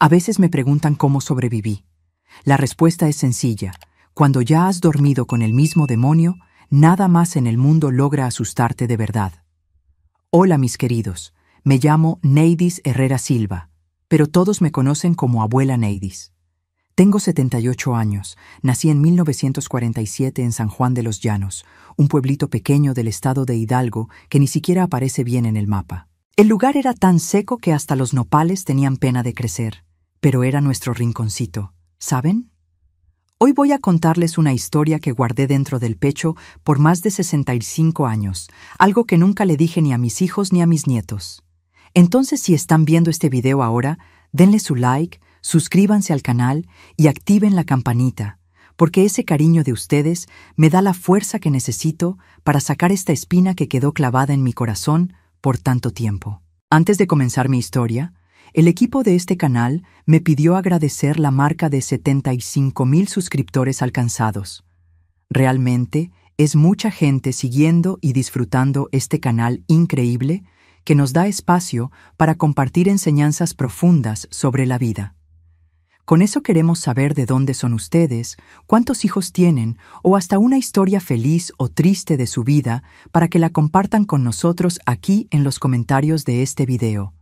A veces me preguntan cómo sobreviví. La respuesta es sencilla. Cuando ya has dormido con el mismo demonio, nada más en el mundo logra asustarte de verdad. Hola mis queridos, me llamo Neidis Herrera Silva, pero todos me conocen como Abuela Neidis. Tengo 78 años, nací en 1947 en San Juan de los Llanos, un pueblito pequeño del estado de Hidalgo que ni siquiera aparece bien en el mapa. El lugar era tan seco que hasta los nopales tenían pena de crecer, pero era nuestro rinconcito, ¿saben? Hoy voy a contarles una historia que guardé dentro del pecho por más de 65 años, algo que nunca le dije ni a mis hijos ni a mis nietos. Entonces, si están viendo este video ahora, denle su like, suscríbanse al canal y activen la campanita, porque ese cariño de ustedes me da la fuerza que necesito para sacar esta espina que quedó clavada en mi corazón por tanto tiempo. Antes de comenzar mi historia, el equipo de este canal me pidió agradecer la marca de 75,000 suscriptores alcanzados. Realmente es mucha gente siguiendo y disfrutando este canal increíble que nos da espacio para compartir enseñanzas profundas sobre la vida. Con eso queremos saber de dónde son ustedes, cuántos hijos tienen o hasta una historia feliz o triste de su vida para que la compartan con nosotros aquí en los comentarios de este video.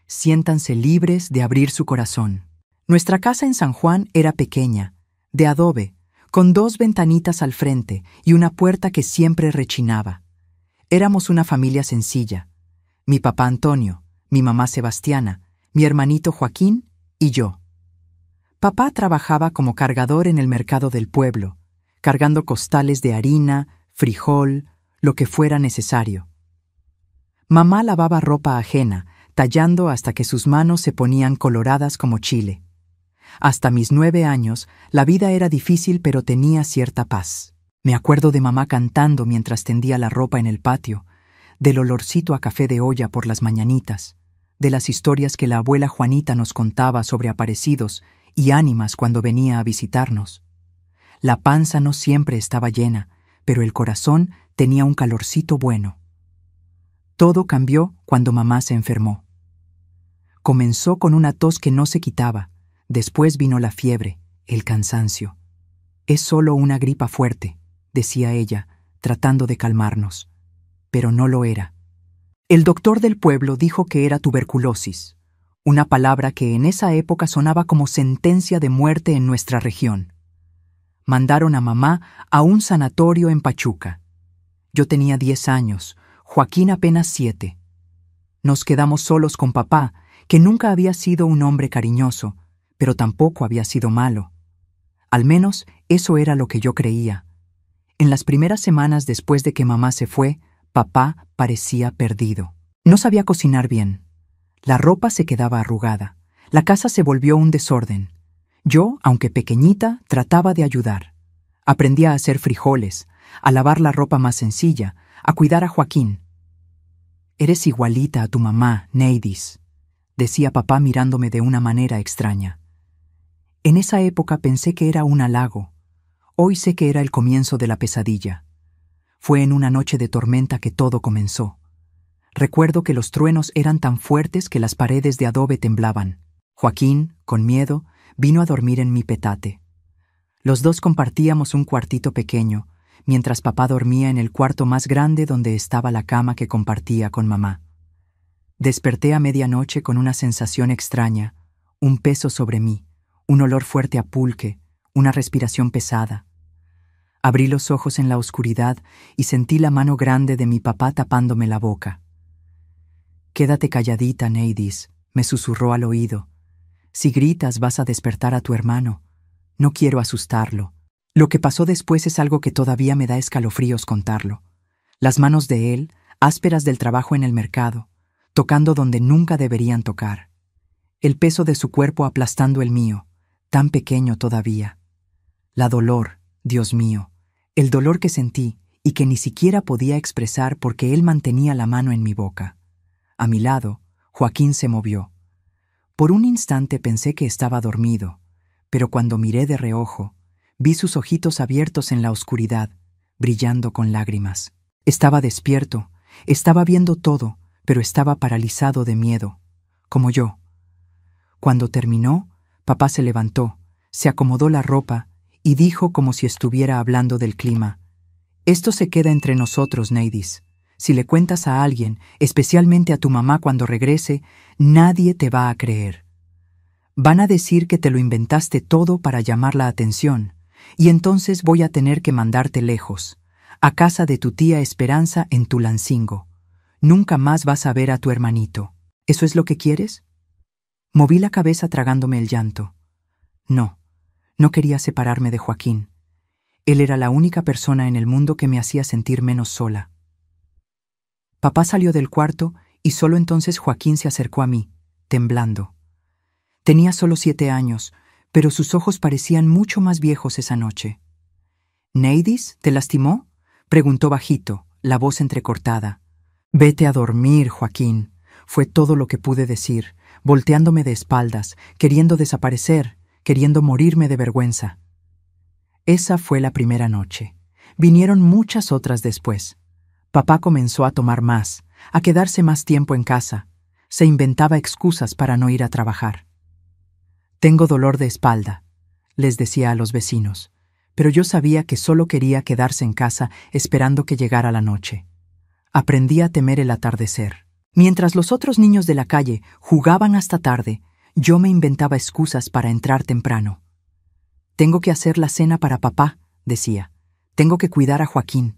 Siéntanse libres de abrir su corazón. Nuestra casa en San Juan era pequeña, de adobe, con 2 ventanitas al frente y una puerta que siempre rechinaba. Éramos una familia sencilla. Mi papá Antonio, mi mamá Sebastiana, mi hermanito Joaquín y yo. Papá trabajaba como cargador en el mercado del pueblo, cargando costales de harina, frijol, lo que fuera necesario. Mamá lavaba ropa ajena, tallando hasta que sus manos se ponían coloradas como chile. Hasta mis 9 años, la vida era difícil pero tenía cierta paz. Me acuerdo de mamá cantando mientras tendía la ropa en el patio, del olorcito a café de olla por las mañanitas, de las historias que la abuela Juanita nos contaba sobre aparecidos y ánimas cuando venía a visitarnos. La panza no siempre estaba llena, pero el corazón tenía un calorcito bueno. Todo cambió cuando mamá se enfermó. Comenzó con una tos que no se quitaba, después vino la fiebre, el cansancio. Es solo una gripa fuerte, decía ella, tratando de calmarnos. Pero no lo era. El doctor del pueblo dijo que era tuberculosis, una palabra que en esa época sonaba como sentencia de muerte en nuestra región. Mandaron a mamá a un sanatorio en Pachuca. Yo tenía 10 años, Joaquín apenas 7. Nos quedamos solos con papá, que nunca había sido un hombre cariñoso, pero tampoco había sido malo. Al menos eso era lo que yo creía. En las primeras semanas después de que mamá se fue, papá parecía perdido. No sabía cocinar bien. La ropa se quedaba arrugada. La casa se volvió un desorden. Yo, aunque pequeñita, trataba de ayudar. Aprendí a hacer frijoles, a lavar la ropa más sencilla, a cuidar a Joaquín. «Eres igualita a tu mamá, Neidis», decía papá mirándome de una manera extraña. En esa época pensé que era un halago. Hoy sé que era el comienzo de la pesadilla. Fue en una noche de tormenta que todo comenzó. Recuerdo que los truenos eran tan fuertes que las paredes de adobe temblaban. Joaquín, con miedo, vino a dormir en mi petate. Los dos compartíamos un cuartito pequeño, mientras papá dormía en el cuarto más grande donde estaba la cama que compartía con mamá. Desperté a medianoche con una sensación extraña, un peso sobre mí, un olor fuerte a pulque, una respiración pesada. Abrí los ojos en la oscuridad y sentí la mano grande de mi papá tapándome la boca. «Quédate calladita, Neidis», me susurró al oído. «Si gritas vas a despertar a tu hermano. No quiero asustarlo». Lo que pasó después es algo que todavía me da escalofríos contarlo. Las manos de él, ásperas del trabajo en el mercado, tocando donde nunca deberían tocar. El peso de su cuerpo aplastando el mío, tan pequeño todavía. La dolor, Dios mío, el dolor que sentí y que ni siquiera podía expresar porque él mantenía la mano en mi boca. A mi lado, Joaquín se movió. Por un instante pensé que estaba dormido, pero cuando miré de reojo, vi sus ojitos abiertos en la oscuridad, brillando con lágrimas. Estaba despierto, estaba viendo todo, pero estaba paralizado de miedo, como yo. Cuando terminó, papá se levantó, se acomodó la ropa y dijo como si estuviera hablando del clima: «Esto se queda entre nosotros, Neidis. Si le cuentas a alguien, especialmente a tu mamá cuando regrese, nadie te va a creer. Van a decir que te lo inventaste todo para llamar la atención, y entonces voy a tener que mandarte lejos, a casa de tu tía Esperanza en Tulancingo. Nunca más vas a ver a tu hermanito. ¿Eso es lo que quieres?». Moví la cabeza tragándome el llanto. No, no quería separarme de Joaquín. Él era la única persona en el mundo que me hacía sentir menos sola. Papá salió del cuarto y solo entonces Joaquín se acercó a mí, temblando. Tenía solo 7 años, pero sus ojos parecían mucho más viejos esa noche. «¿Neidis, te lastimó?», preguntó bajito, la voz entrecortada. «Vete a dormir, Joaquín», fue todo lo que pude decir, volteándome de espaldas, queriendo desaparecer, queriendo morirme de vergüenza. Esa fue la primera noche. Vinieron muchas otras después. Papá comenzó a tomar más, a quedarse más tiempo en casa. Se inventaba excusas para no ir a trabajar. «Tengo dolor de espalda», les decía a los vecinos, pero yo sabía que solo quería quedarse en casa esperando que llegara la noche. Aprendí a temer el atardecer. Mientras los otros niños de la calle jugaban hasta tarde, yo me inventaba excusas para entrar temprano. «Tengo que hacer la cena para papá», decía. «Tengo que cuidar a Joaquín».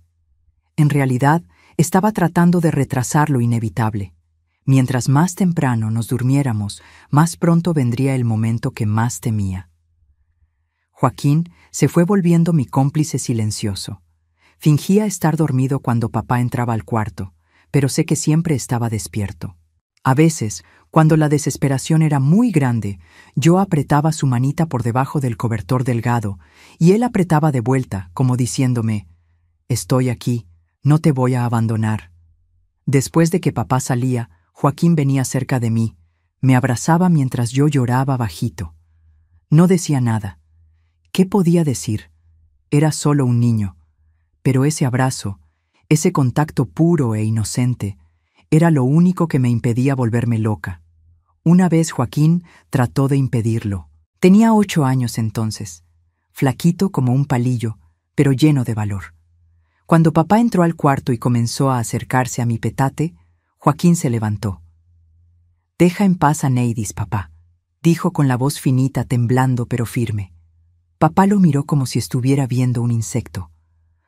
En realidad, estaba tratando de retrasar lo inevitable. Mientras más temprano nos durmiéramos, más pronto vendría el momento que más temía. Joaquín se fue volviendo mi cómplice silencioso. Fingía estar dormido cuando papá entraba al cuarto, pero sé que siempre estaba despierto. A veces, cuando la desesperación era muy grande, yo apretaba su manita por debajo del cobertor delgado, y él apretaba de vuelta, como diciéndome: «Estoy aquí, no te voy a abandonar». Después de que papá salía, Joaquín venía cerca de mí, me abrazaba mientras yo lloraba bajito. No decía nada. ¿Qué podía decir? Era solo un niño. Pero ese abrazo, ese contacto puro e inocente, era lo único que me impedía volverme loca. Una vez Joaquín trató de impedirlo. Tenía 8 años entonces, flaquito como un palillo, pero lleno de valor. Cuando papá entró al cuarto y comenzó a acercarse a mi petate, Joaquín se levantó. «Deja en paz a Neidis, papá», dijo con la voz finita, temblando pero firme. Papá lo miró como si estuviera viendo un insecto.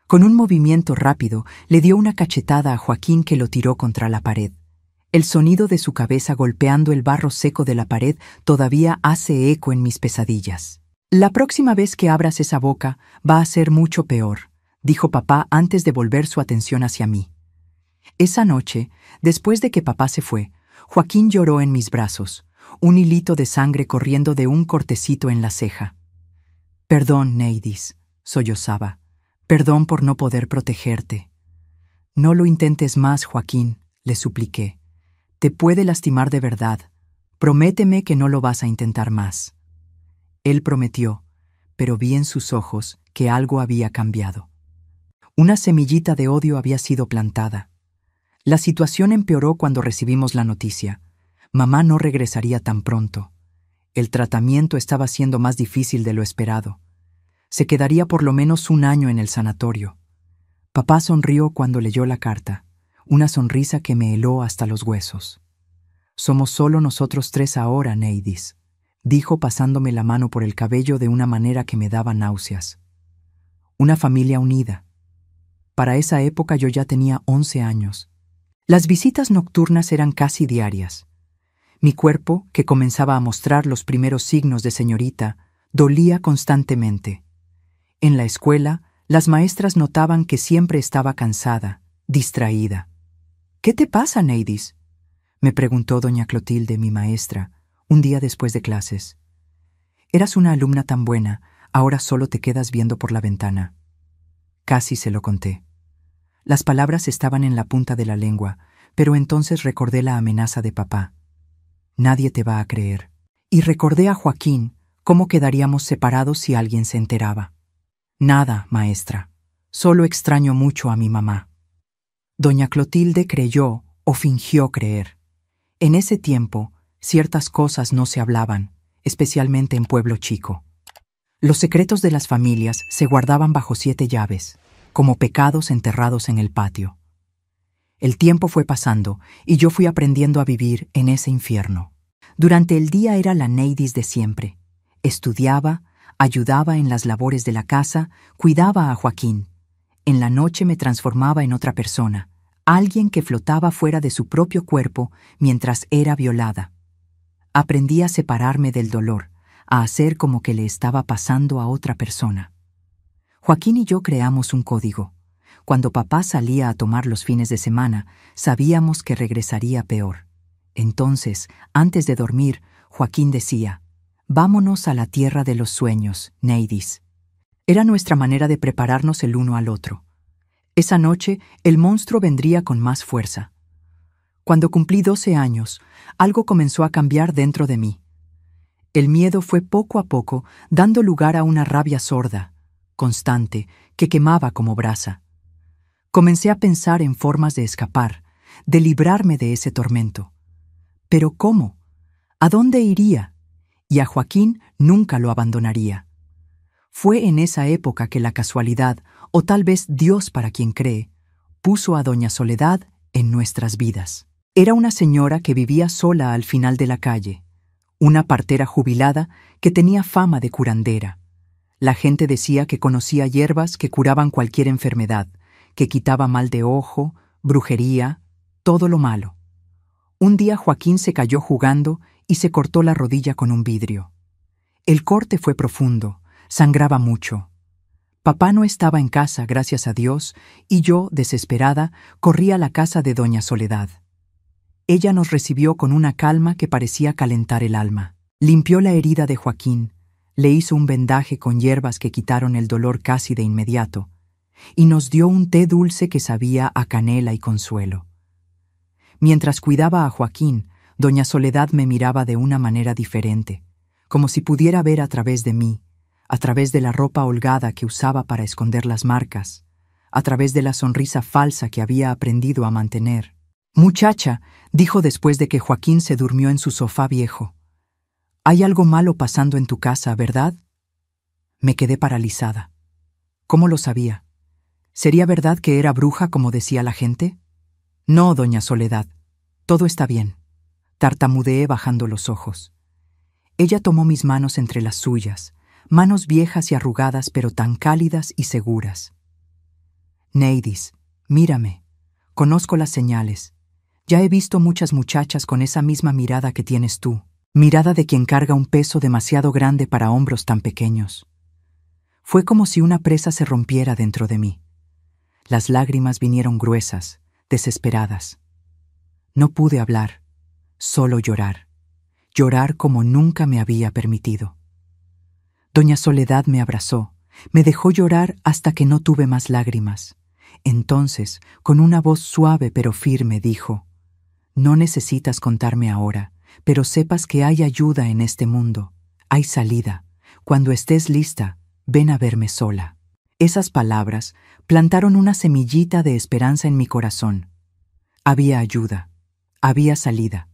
Con un movimiento rápido, le dio una cachetada a Joaquín que lo tiró contra la pared. El sonido de su cabeza golpeando el barro seco de la pared todavía hace eco en mis pesadillas. «La próxima vez que abras esa boca va a ser mucho peor», dijo papá antes de volver su atención hacia mí. Esa noche, después de que papá se fue, Joaquín lloró en mis brazos, un hilito de sangre corriendo de un cortecito en la ceja. «Perdón, Neidis», sollozaba. «Perdón por no poder protegerte». «No lo intentes más, Joaquín», le supliqué. «Te puede lastimar de verdad. Prométeme que no lo vas a intentar más». Él prometió, pero vi en sus ojos que algo había cambiado. Una semillita de odio había sido plantada. La situación empeoró cuando recibimos la noticia. Mamá no regresaría tan pronto. El tratamiento estaba siendo más difícil de lo esperado. Se quedaría por lo menos 1 año en el sanatorio. Papá sonrió cuando leyó la carta, una sonrisa que me heló hasta los huesos. «Somos solo nosotros 3 ahora, Neidis», dijo pasándome la mano por el cabello de una manera que me daba náuseas. «Una familia unida». Para esa época yo ya tenía 11 años. Las visitas nocturnas eran casi diarias. Mi cuerpo, que comenzaba a mostrar los primeros signos de señorita, dolía constantemente. En la escuela, las maestras notaban que siempre estaba cansada, distraída. «¿Qué te pasa, Neidis?», me preguntó doña Clotilde, mi maestra, un día después de clases. «Eras una alumna tan buena, ahora solo te quedas viendo por la ventana». Casi se lo conté. Las palabras estaban en la punta de la lengua, pero entonces recordé la amenaza de papá. «Nadie te va a creer». Y recordé a Joaquín, cómo quedaríamos separados si alguien se enteraba. «Nada, maestra. Solo extraño mucho a mi mamá». Doña Clotilde creyó o fingió creer. En ese tiempo, Ciertas cosas no se hablaban, especialmente en pueblo chico. Los secretos de las familias se guardaban bajo 7 llaves, como pecados enterrados en el patio. El tiempo fue pasando y yo fui aprendiendo a vivir en ese infierno. Durante el día era la Neidis de siempre. Estudiaba, ayudaba en las labores de la casa, cuidaba a Joaquín. En la noche me transformaba en otra persona, alguien que flotaba fuera de su propio cuerpo mientras era violada. Aprendí a separarme del dolor, a hacer como que le estaba pasando a otra persona. Joaquín y yo creamos un código. Cuando papá salía a tomar los fines de semana, sabíamos que regresaría peor. Entonces, antes de dormir, Joaquín decía: «Vámonos a la tierra de los sueños, Neidis». Era nuestra manera de prepararnos el uno al otro. Esa noche, el monstruo vendría con más fuerza. Cuando cumplí 12 años, algo comenzó a cambiar dentro de mí. El miedo fue poco a poco dando lugar a una rabia sorda, constante, que quemaba como brasa. Comencé a pensar en formas de escapar, de librarme de ese tormento. ¿Pero cómo? ¿A dónde iría? Y a Joaquín nunca lo abandonaría. Fue en esa época que la casualidad, o tal vez Dios para quien cree, puso a doña Soledad en nuestras vidas. Era una señora que vivía sola al final de la calle, una partera jubilada que tenía fama de curandera. La gente decía que conocía hierbas que curaban cualquier enfermedad, que quitaba mal de ojo, brujería, todo lo malo. Un día Joaquín se cayó jugando y se cortó la rodilla con un vidrio. El corte fue profundo, sangraba mucho. Papá no estaba en casa, gracias a Dios, y yo, desesperada, corrí a la casa de doña Soledad. Ella nos recibió con una calma que parecía calentar el alma. Limpió la herida de Joaquín, le hizo un vendaje con hierbas que quitaron el dolor casi de inmediato, y nos dio un té dulce que sabía a canela y consuelo. Mientras cuidaba a Joaquín, doña Soledad me miraba de una manera diferente, como si pudiera ver a través de mí, a través de la ropa holgada que usaba para esconder las marcas, a través de la sonrisa falsa que había aprendido a mantener. «Muchacha», dijo después de que Joaquín se durmió en su sofá viejo, «hay algo malo pasando en tu casa, ¿verdad?» Me quedé paralizada. ¿Cómo lo sabía? ¿Sería verdad que era bruja como decía la gente? «No, doña Soledad, todo está bien», tartamudeé bajando los ojos. Ella tomó mis manos entre las suyas, manos viejas y arrugadas pero tan cálidas y seguras. «Neidis, mírame, conozco las señales. Ya he visto muchas muchachas con esa misma mirada que tienes tú, mirada de quien carga un peso demasiado grande para hombros tan pequeños». Fue como si una presa se rompiera dentro de mí. Las lágrimas vinieron gruesas, desesperadas. No pude hablar, solo llorar. Llorar como nunca me había permitido. Doña Soledad me abrazó, me dejó llorar hasta que no tuve más lágrimas. Entonces, con una voz suave pero firme, dijo: «No necesitas contarme ahora, pero sepas que hay ayuda en este mundo, hay salida. Cuando estés lista, ven a verme sola». Esas palabras plantaron una semillita de esperanza en mi corazón. Había ayuda, había salida.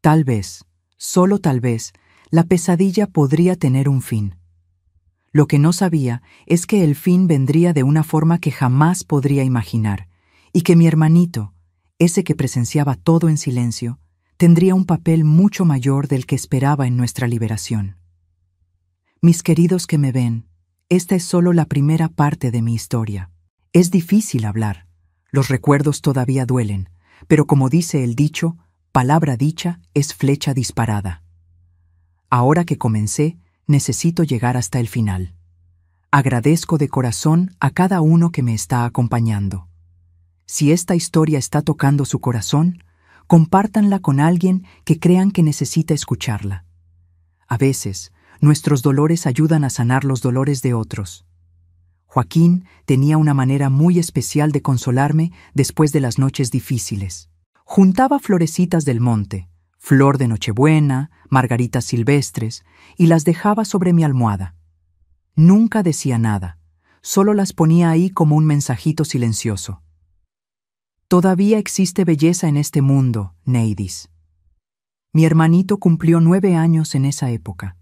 Tal vez, solo tal vez, la pesadilla podría tener un fin. Lo que no sabía es que el fin vendría de una forma que jamás podría imaginar, y que mi hermanito, ese que presenciaba todo en silencio, tendría un papel mucho mayor del que esperaba en nuestra liberación. Mis queridos que me ven, esta es solo la primera parte de mi historia. Es difícil hablar, los recuerdos todavía duelen, pero como dice el dicho, palabra dicha es flecha disparada. Ahora que comencé, necesito llegar hasta el final. Agradezco de corazón a cada uno que me está acompañando. Si esta historia está tocando su corazón, compártanla con alguien que crean que necesita escucharla. A veces, nuestros dolores ayudan a sanar los dolores de otros. Joaquín tenía una manera muy especial de consolarme después de las noches difíciles. Juntaba florecitas del monte, flor de Nochebuena, margaritas silvestres, y las dejaba sobre mi almohada. Nunca decía nada, solo las ponía ahí como un mensajito silencioso. «Todavía existe belleza en este mundo, Neidis». Mi hermanito cumplió 9 años en esa época.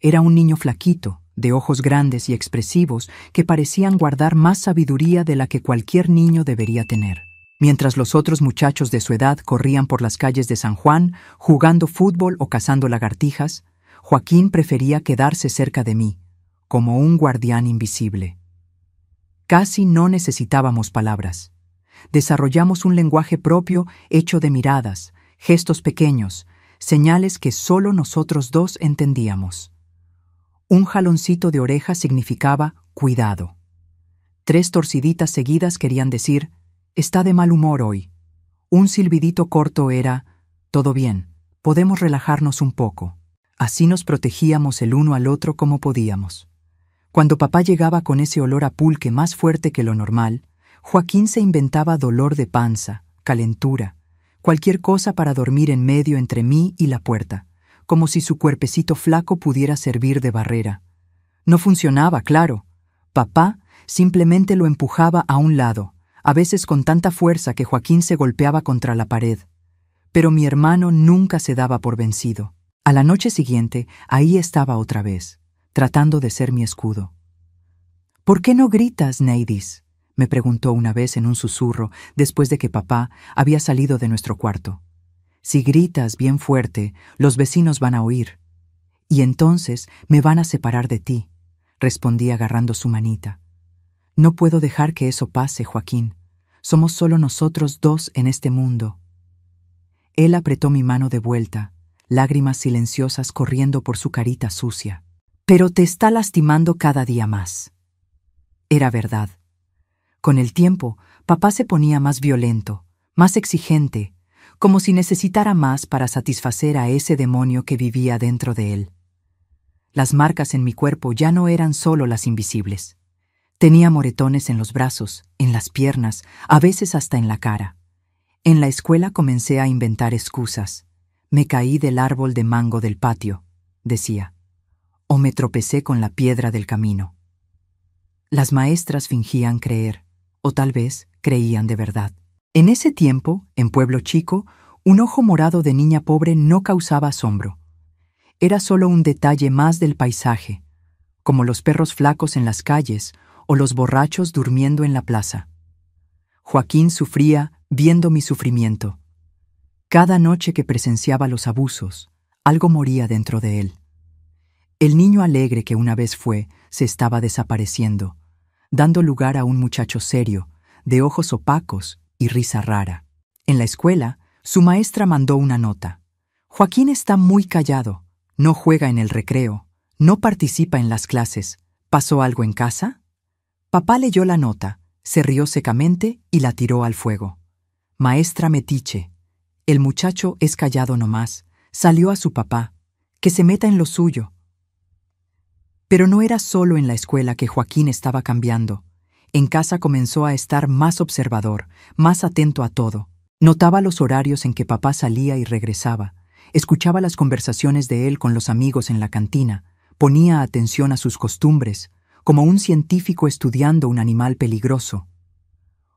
Era un niño flaquito, de ojos grandes y expresivos que parecían guardar más sabiduría de la que cualquier niño debería tener. Mientras los otros muchachos de su edad corrían por las calles de San Juan, jugando fútbol o cazando lagartijas, Joaquín prefería quedarse cerca de mí, como un guardián invisible. Casi no necesitábamos palabras. Desarrollamos un lenguaje propio hecho de miradas, gestos pequeños, señales que solo nosotros dos entendíamos. Un jaloncito de oreja significaba cuidado. 3 torciditas seguidas querían decir, está de mal humor hoy. Un silbidito corto era, todo bien, podemos relajarnos un poco. Así nos protegíamos el uno al otro como podíamos. Cuando papá llegaba con ese olor a pulque más fuerte que lo normal, Joaquín se inventaba dolor de panza, calentura, cualquier cosa para dormir en medio entre mí y la puerta, como si su cuerpecito flaco pudiera servir de barrera. No funcionaba, claro. Papá simplemente lo empujaba a un lado, a veces con tanta fuerza que Joaquín se golpeaba contra la pared. Pero mi hermano nunca se daba por vencido. A la noche siguiente, ahí estaba otra vez, tratando de ser mi escudo. ¿Por qué no gritas, Neidis?, me preguntó una vez en un susurro después de que papá había salido de nuestro cuarto. Si gritas bien fuerte, los vecinos van a oír. Y entonces me van a separar de ti, respondí agarrando su manita. No puedo dejar que eso pase, Joaquín. Somos solo nosotros dos en este mundo. Él apretó mi mano de vuelta, lágrimas silenciosas corriendo por su carita sucia. Pero te está lastimando cada día más. Era verdad. Con el tiempo, papá se ponía más violento, más exigente, como si necesitara más para satisfacer a ese demonio que vivía dentro de él. Las marcas en mi cuerpo ya no eran solo las invisibles. Tenía moretones en los brazos, en las piernas, a veces hasta en la cara. En la escuela comencé a inventar excusas. Me caí del árbol de mango del patio, decía, o me tropecé con la piedra del camino. Las maestras fingían creer, o tal vez creían de verdad. En ese tiempo, en Pueblo Chico, un ojo morado de niña pobre no causaba asombro. Era solo un detalle más del paisaje, como los perros flacos en las calles o los borrachos durmiendo en la plaza. Joaquín sufría viendo mi sufrimiento. Cada noche que presenciaba los abusos, algo moría dentro de él. El niño alegre que una vez fue se estaba desapareciendo, dando lugar a un muchacho serio, de ojos opacos y risa rara. En la escuela, su maestra mandó una nota. Joaquín está muy callado, no juega en el recreo, no participa en las clases. ¿Pasó algo en casa? Papá leyó la nota, se rió secamente y la tiró al fuego. Maestra metiche. El muchacho es callado nomás. Salió a su papá. Que se meta en lo suyo. Pero no era solo en la escuela que Joaquín estaba cambiando. En casa comenzó a estar más observador, más atento a todo. Notaba los horarios en que papá salía y regresaba. Escuchaba las conversaciones de él con los amigos en la cantina. Ponía atención a sus costumbres, como un científico estudiando un animal peligroso.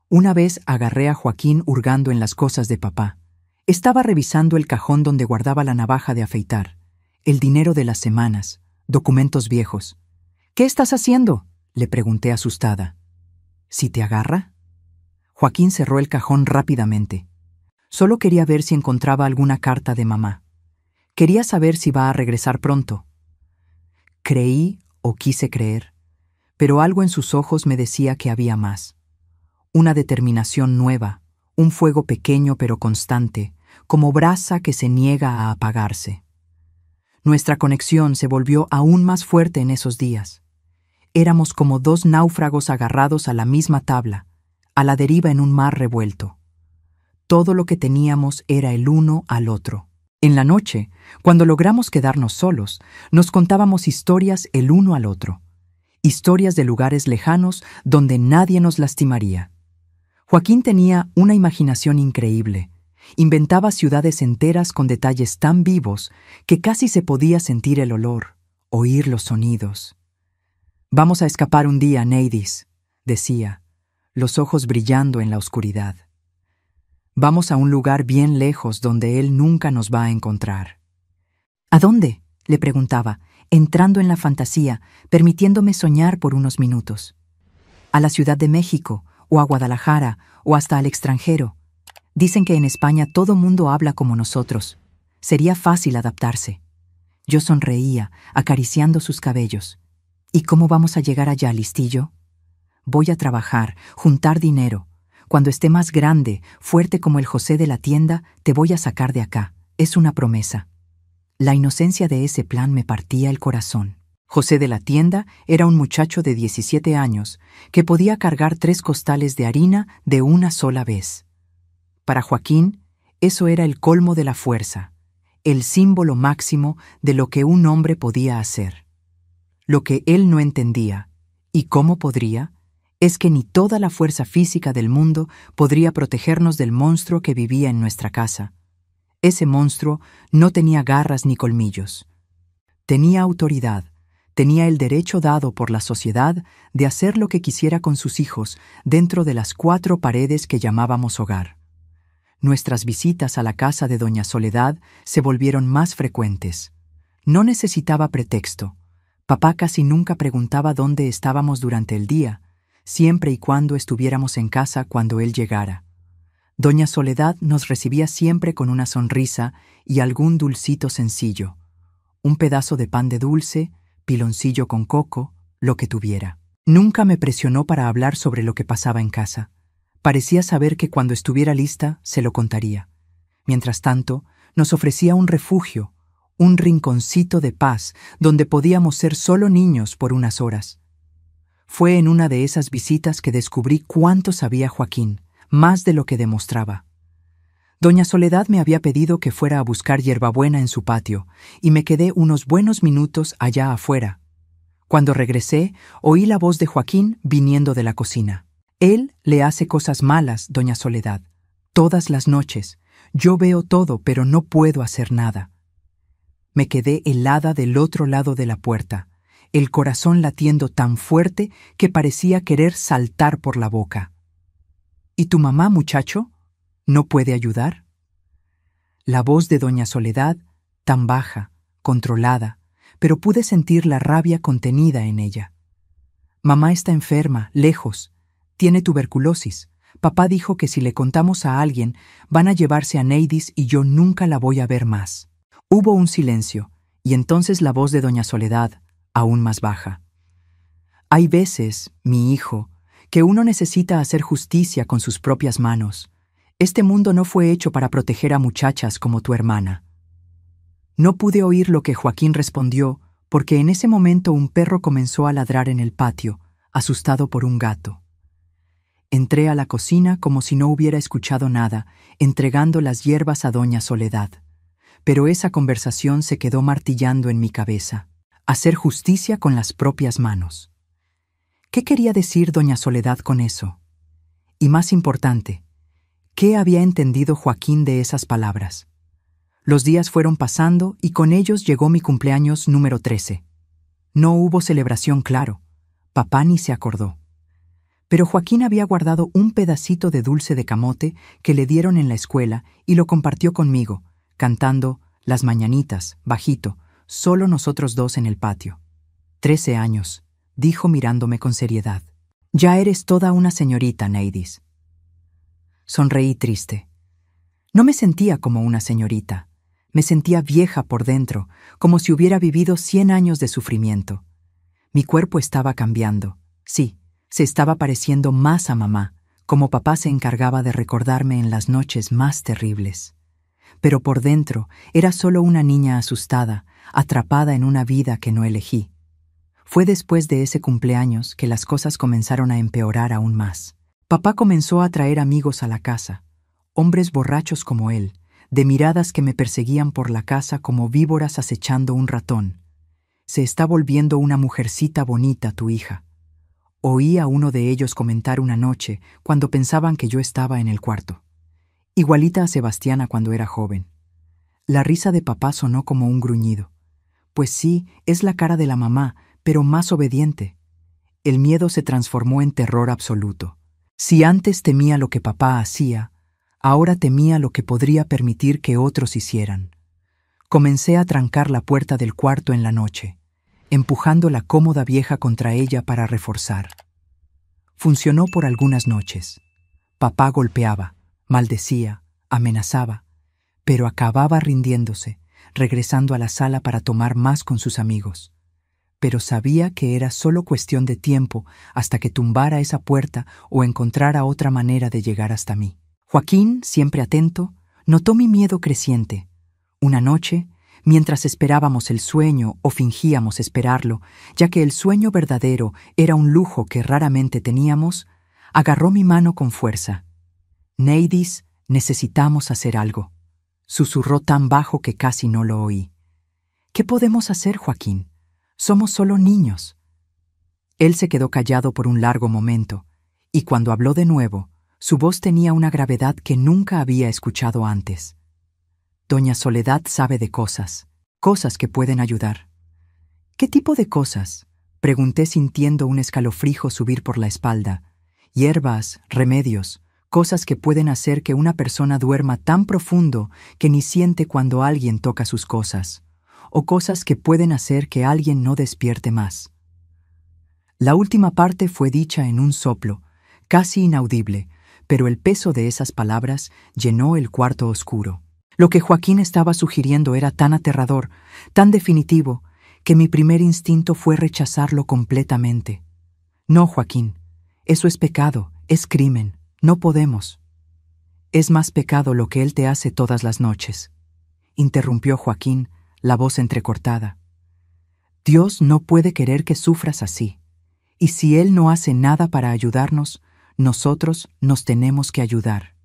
Una vez agarré a Joaquín hurgando en las cosas de papá. Estaba revisando el cajón donde guardaba la navaja de afeitar, el dinero de las semanas, documentos viejos. ¿Qué estás haciendo?, le pregunté asustada. ¿Si te agarra? Joaquín cerró el cajón rápidamente. Solo quería ver si encontraba alguna carta de mamá. Quería saber si va a regresar pronto. Creí o quise creer, pero algo en sus ojos me decía que había más. Una determinación nueva, un fuego pequeño pero constante, como brasa que se niega a apagarse. Nuestra conexión se volvió aún más fuerte en esos días. Éramos como 2 náufragos agarrados a la misma tabla, a la deriva en un mar revuelto. Todo lo que teníamos era el uno al otro. En la noche, cuando logramos quedarnos solos, nos contábamos historias el uno al otro. Historias de lugares lejanos donde nadie nos lastimaría. Joaquín tenía una imaginación increíble. Inventaba ciudades enteras con detalles tan vivos que casi se podía sentir el olor, oír los sonidos. «Vamos a escapar un día, Neidis», decía, los ojos brillando en la oscuridad. Vamos a un lugar bien lejos donde él nunca nos va a encontrar. ¿A dónde?, le preguntaba, entrando en la fantasía, permitiéndome soñar por unos minutos. A la Ciudad de México, o a Guadalajara, o hasta al extranjero. Dicen que en España todo mundo habla como nosotros. Sería fácil adaptarse. Yo sonreía, acariciando sus cabellos. ¿Y cómo vamos a llegar allá, listillo? Voy a trabajar, juntar dinero. Cuando esté más grande, fuerte como el José de la tienda, te voy a sacar de acá. Es una promesa. La inocencia de ese plan me partía el corazón. José de la tienda era un muchacho de 17 años que podía cargar 3 costales de harina de una sola vez. Para Joaquín, eso era el colmo de la fuerza, el símbolo máximo de lo que un hombre podía hacer. Lo que él no entendía, y cómo podría, es que ni toda la fuerza física del mundo podría protegernos del monstruo que vivía en nuestra casa. Ese monstruo no tenía garras ni colmillos. Tenía autoridad, tenía el derecho dado por la sociedad de hacer lo que quisiera con sus hijos dentro de las 4 paredes que llamábamos hogar. Nuestras visitas a la casa de doña Soledad se volvieron más frecuentes. No necesitaba pretexto. Papá casi nunca preguntaba dónde estábamos durante el día, siempre y cuando estuviéramos en casa cuando él llegara. Doña Soledad nos recibía siempre con una sonrisa y algún dulcito sencillo. Un pedazo de pan de dulce, piloncillo con coco, lo que tuviera. Nunca me presionó para hablar sobre lo que pasaba en casa. Parecía saber que cuando estuviera lista se lo contaría. Mientras tanto, nos ofrecía un refugio, un rinconcito de paz donde podíamos ser solo niños por unas horas. Fue en una de esas visitas que descubrí cuánto sabía Joaquín, más de lo que demostraba. Doña Soledad me había pedido que fuera a buscar hierbabuena en su patio, y me quedé unos buenos minutos allá afuera. Cuando regresé, oí la voz de Joaquín viniendo de la cocina. Él le hace cosas malas, doña Soledad. Todas las noches. Yo veo todo, pero no puedo hacer nada. Me quedé helada del otro lado de la puerta, el corazón latiendo tan fuerte que parecía querer saltar por la boca. ¿Y tu mamá, muchacho? ¿No puede ayudar? La voz de doña Soledad, tan baja, controlada, pero pude sentir la rabia contenida en ella. Mamá está enferma, lejos. Tiene tuberculosis. Papá dijo que si le contamos a alguien, van a llevarse a Neidis y yo nunca la voy a ver más. Hubo un silencio, y entonces la voz de doña Soledad, aún más baja. Hay veces, mi hijo, que uno necesita hacer justicia con sus propias manos. Este mundo no fue hecho para proteger a muchachas como tu hermana. No pude oír lo que Joaquín respondió, porque en ese momento un perro comenzó a ladrar en el patio, asustado por un gato. Entré a la cocina como si no hubiera escuchado nada, entregando las hierbas a doña Soledad. Pero esa conversación se quedó martillando en mi cabeza. Hacer justicia con las propias manos. ¿Qué quería decir doña Soledad con eso? Y más importante, ¿qué había entendido Joaquín de esas palabras? Los días fueron pasando y con ellos llegó mi cumpleaños número 13. No hubo celebración, claro. Papá ni se acordó. Pero Joaquín había guardado un pedacito de dulce de camote que le dieron en la escuela y lo compartió conmigo, cantando Las mañanitas, bajito, solo nosotros 2 en el patio. 13 años, dijo mirándome con seriedad. Ya eres toda una señorita, Neidis. Sonreí triste. No me sentía como una señorita. Me sentía vieja por dentro, como si hubiera vivido 100 años de sufrimiento. Mi cuerpo estaba cambiando. Sí, se estaba pareciendo más a mamá, como papá se encargaba de recordarme en las noches más terribles. Pero por dentro era solo una niña asustada, atrapada en una vida que no elegí. Fue después de ese cumpleaños que las cosas comenzaron a empeorar aún más. Papá comenzó a traer amigos a la casa, hombres borrachos como él, de miradas que me perseguían por la casa como víboras acechando un ratón. Se está volviendo una mujercita bonita tu hija. Oí a uno de ellos comentar una noche cuando pensaban que yo estaba en el cuarto. Igualita a Sebastiana cuando era joven. La risa de papá sonó como un gruñido. Pues sí, es la cara de la mamá, pero más obediente. El miedo se transformó en terror absoluto. Si antes temía lo que papá hacía, Ahora temía lo que podría permitir que otros hicieran. Comencé a trancar la puerta del cuarto en la noche, empujando la cómoda vieja contra ella para reforzar. Funcionó por algunas noches. Papá golpeaba, maldecía, amenazaba, pero acababa rindiéndose, regresando a la sala para tomar más con sus amigos. Pero sabía que era solo cuestión de tiempo hasta que tumbara esa puerta o encontrara otra manera de llegar hasta mí. Joaquín, siempre atento, notó mi miedo creciente. Una noche, mientras esperábamos el sueño o fingíamos esperarlo, ya que el sueño verdadero era un lujo que raramente teníamos, agarró mi mano con fuerza. «Neidis, necesitamos hacer algo», susurró tan bajo que casi no lo oí. «¿Qué podemos hacer, Joaquín? Somos solo niños». Él se quedó callado por un largo momento, y cuando habló de nuevo, su voz tenía una gravedad que nunca había escuchado antes. «Doña Soledad sabe de cosas que pueden ayudar». «¿Qué tipo de cosas?», pregunté sintiendo un escalofrío subir por la espalda. «Hierbas, remedios, cosas que pueden hacer que una persona duerma tan profundo que ni siente cuando alguien toca sus cosas, o cosas que pueden hacer que alguien no despierte más». La última parte fue dicha en un soplo, casi inaudible, pero el peso de esas palabras llenó el cuarto oscuro. Lo que Joaquín estaba sugiriendo era tan aterrador, tan definitivo, que mi primer instinto fue rechazarlo completamente. «No, Joaquín, eso es pecado, es crimen, no podemos». «Es más pecado lo que él te hace todas las noches», interrumpió Joaquín, la voz entrecortada. «Dios no puede querer que sufras así, y si Él no hace nada para ayudarnos, nosotros nos tenemos que ayudar».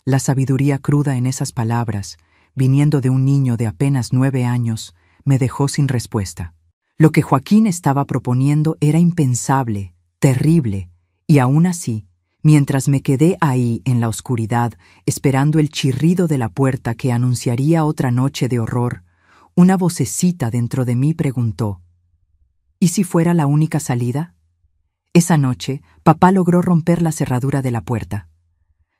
La sabiduría cruda en esas palabras, viniendo de un niño de apenas 9 años, me dejó sin respuesta. Lo que Joaquín estaba proponiendo era impensable, terrible, y aún así, mientras me quedé ahí en la oscuridad, esperando el chirrido de la puerta que anunciaría otra noche de horror, una vocecita dentro de mí preguntó: ¿y si fuera la única salida? Esa noche, papá logró romper la cerradura de la puerta.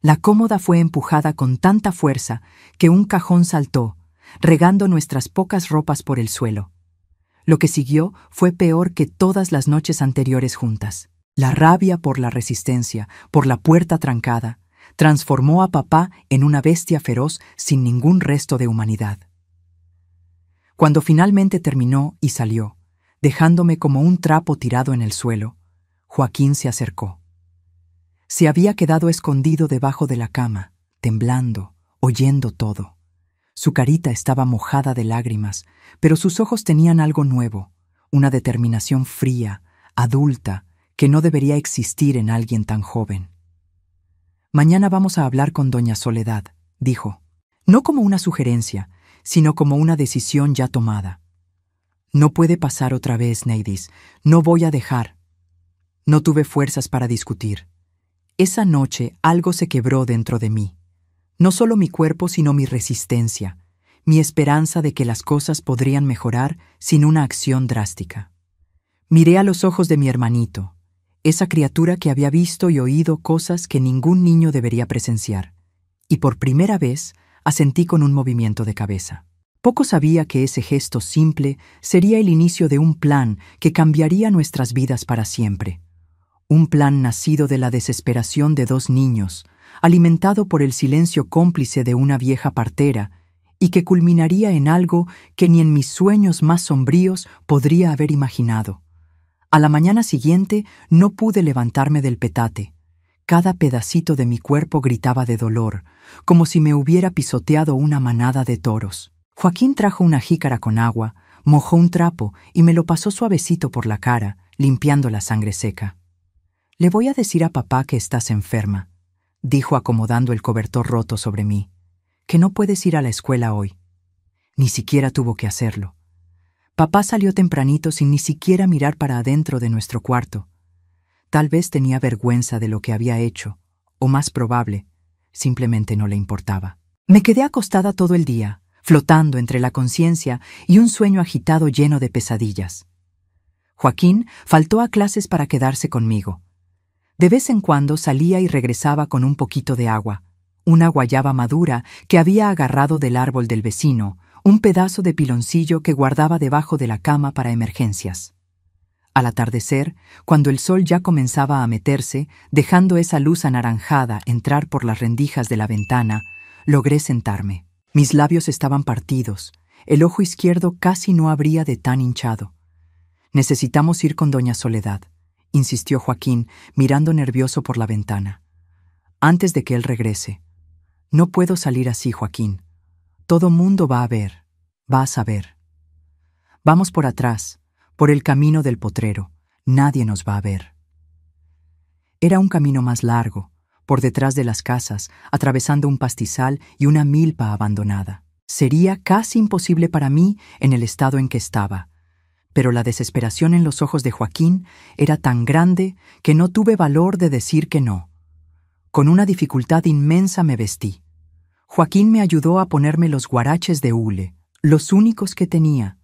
La cómoda fue empujada con tanta fuerza que un cajón saltó, regando nuestras pocas ropas por el suelo. Lo que siguió fue peor que todas las noches anteriores juntas. La rabia por la resistencia, por la puerta trancada, transformó a papá en una bestia feroz sin ningún resto de humanidad. Cuando finalmente terminó y salió, dejándome como un trapo tirado en el suelo, Joaquín se acercó. Se había quedado escondido debajo de la cama, temblando, oyendo todo. Su carita estaba mojada de lágrimas, pero sus ojos tenían algo nuevo, una determinación fría, adulta, que no debería existir en alguien tan joven. «Mañana vamos a hablar con doña Soledad», dijo, no como una sugerencia, sino como una decisión ya tomada. «No puede pasar otra vez, Neidis, no voy a dejar». No tuve fuerzas para discutir. Esa noche algo se quebró dentro de mí. No solo mi cuerpo, sino mi resistencia, mi esperanza de que las cosas podrían mejorar sin una acción drástica. Miré a los ojos de mi hermanito, esa criatura que había visto y oído cosas que ningún niño debería presenciar, y por primera vez asentí con un movimiento de cabeza. Poco sabía que ese gesto simple sería el inicio de un plan que cambiaría nuestras vidas para siempre. Un plan nacido de la desesperación de 2 niños, alimentado por el silencio cómplice de una vieja partera, y que culminaría en algo que ni en mis sueños más sombríos podría haber imaginado. A la mañana siguiente no pude levantarme del petate. Cada pedacito de mi cuerpo gritaba de dolor, como si me hubiera pisoteado una manada de toros. Joaquín trajo una jícara con agua, mojó un trapo y me lo pasó suavecito por la cara, limpiando la sangre seca. «Le voy a decir a papá que estás enferma», dijo acomodando el cobertor roto sobre mí, «que no puedes ir a la escuela hoy». Ni siquiera tuvo que hacerlo. Papá salió tempranito sin ni siquiera mirar para adentro de nuestro cuarto. Tal vez tenía vergüenza de lo que había hecho, o más probable, simplemente no le importaba. Me quedé acostada todo el día, flotando entre la conciencia y un sueño agitado lleno de pesadillas. Joaquín faltó a clases para quedarse conmigo. De vez en cuando salía y regresaba con un poquito de agua, una guayaba madura que había agarrado del árbol del vecino, un pedazo de piloncillo que guardaba debajo de la cama para emergencias. Al atardecer, cuando el sol ya comenzaba a meterse, dejando esa luz anaranjada entrar por las rendijas de la ventana, logré sentarme. Mis labios estaban partidos, el ojo izquierdo casi no abría de tan hinchado. «Necesitamos ir con doña Soledad», insistió Joaquín, mirando nervioso por la ventana. «Antes de que él regrese». «No puedo salir así, Joaquín. Todo mundo va a ver, va a saber. Vamos por atrás, por el camino del potrero. Nadie nos va a ver». Era un camino más largo, por detrás de las casas, atravesando un pastizal y una milpa abandonada. Sería casi imposible para mí en el estado en que estaba, pero la desesperación en los ojos de Joaquín era tan grande que no tuve valor de decir que no. Con una dificultad inmensa me vestí. Joaquín me ayudó a ponerme los guaraches de hule, los únicos que tenía.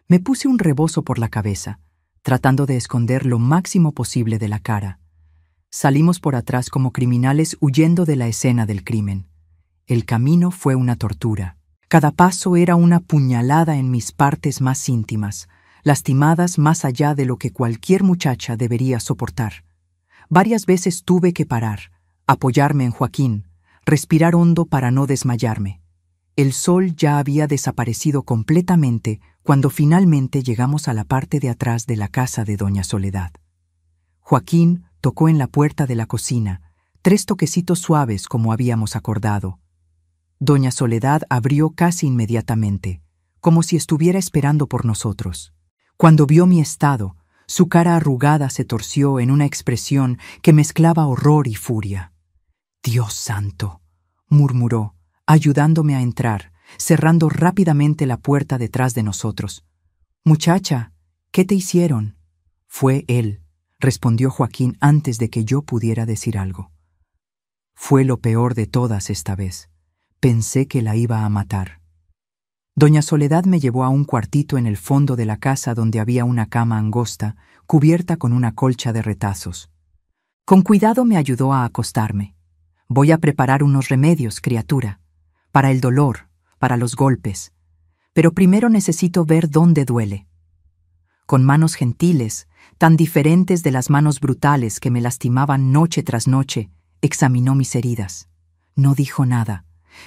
Me puse un rebozo por la cabeza, tratando de esconder lo máximo posible de la cara. Salimos por atrás como criminales huyendo de la escena del crimen. El camino fue una tortura. Cada paso era una puñalada en mis partes más íntimas, lastimadas más allá de lo que cualquier muchacha debería soportar. Varias veces tuve que parar, apoyarme en Joaquín, respirar hondo para no desmayarme. El sol ya había desaparecido completamente cuando finalmente llegamos a la parte de atrás de la casa de doña Soledad. Joaquín tocó en la puerta de la cocina, 3 toquecitos suaves como habíamos acordado. Doña Soledad abrió casi inmediatamente, como si estuviera esperando por nosotros. Cuando vio mi estado, su cara arrugada se torció en una expresión que mezclaba horror y furia. «Dios santo», murmuró, ayudándome a entrar, cerrando rápidamente la puerta detrás de nosotros. «Muchacha, ¿qué te hicieron?» «Fue él», respondió Joaquín antes de que yo pudiera decir algo. Fue lo peor de todas esta vez. Pensé que la iba a matar. Doña Soledad me llevó a un cuartito en el fondo de la casa donde había una cama angosta, cubierta con una colcha de retazos. Con cuidado me ayudó a acostarme. «Voy a preparar unos remedios, criatura, para el dolor, para los golpes. Pero primero necesito ver dónde duele». Con manos gentiles, tan diferentes de las manos brutales que me lastimaban noche tras noche, examinó mis heridas. No dijo nada,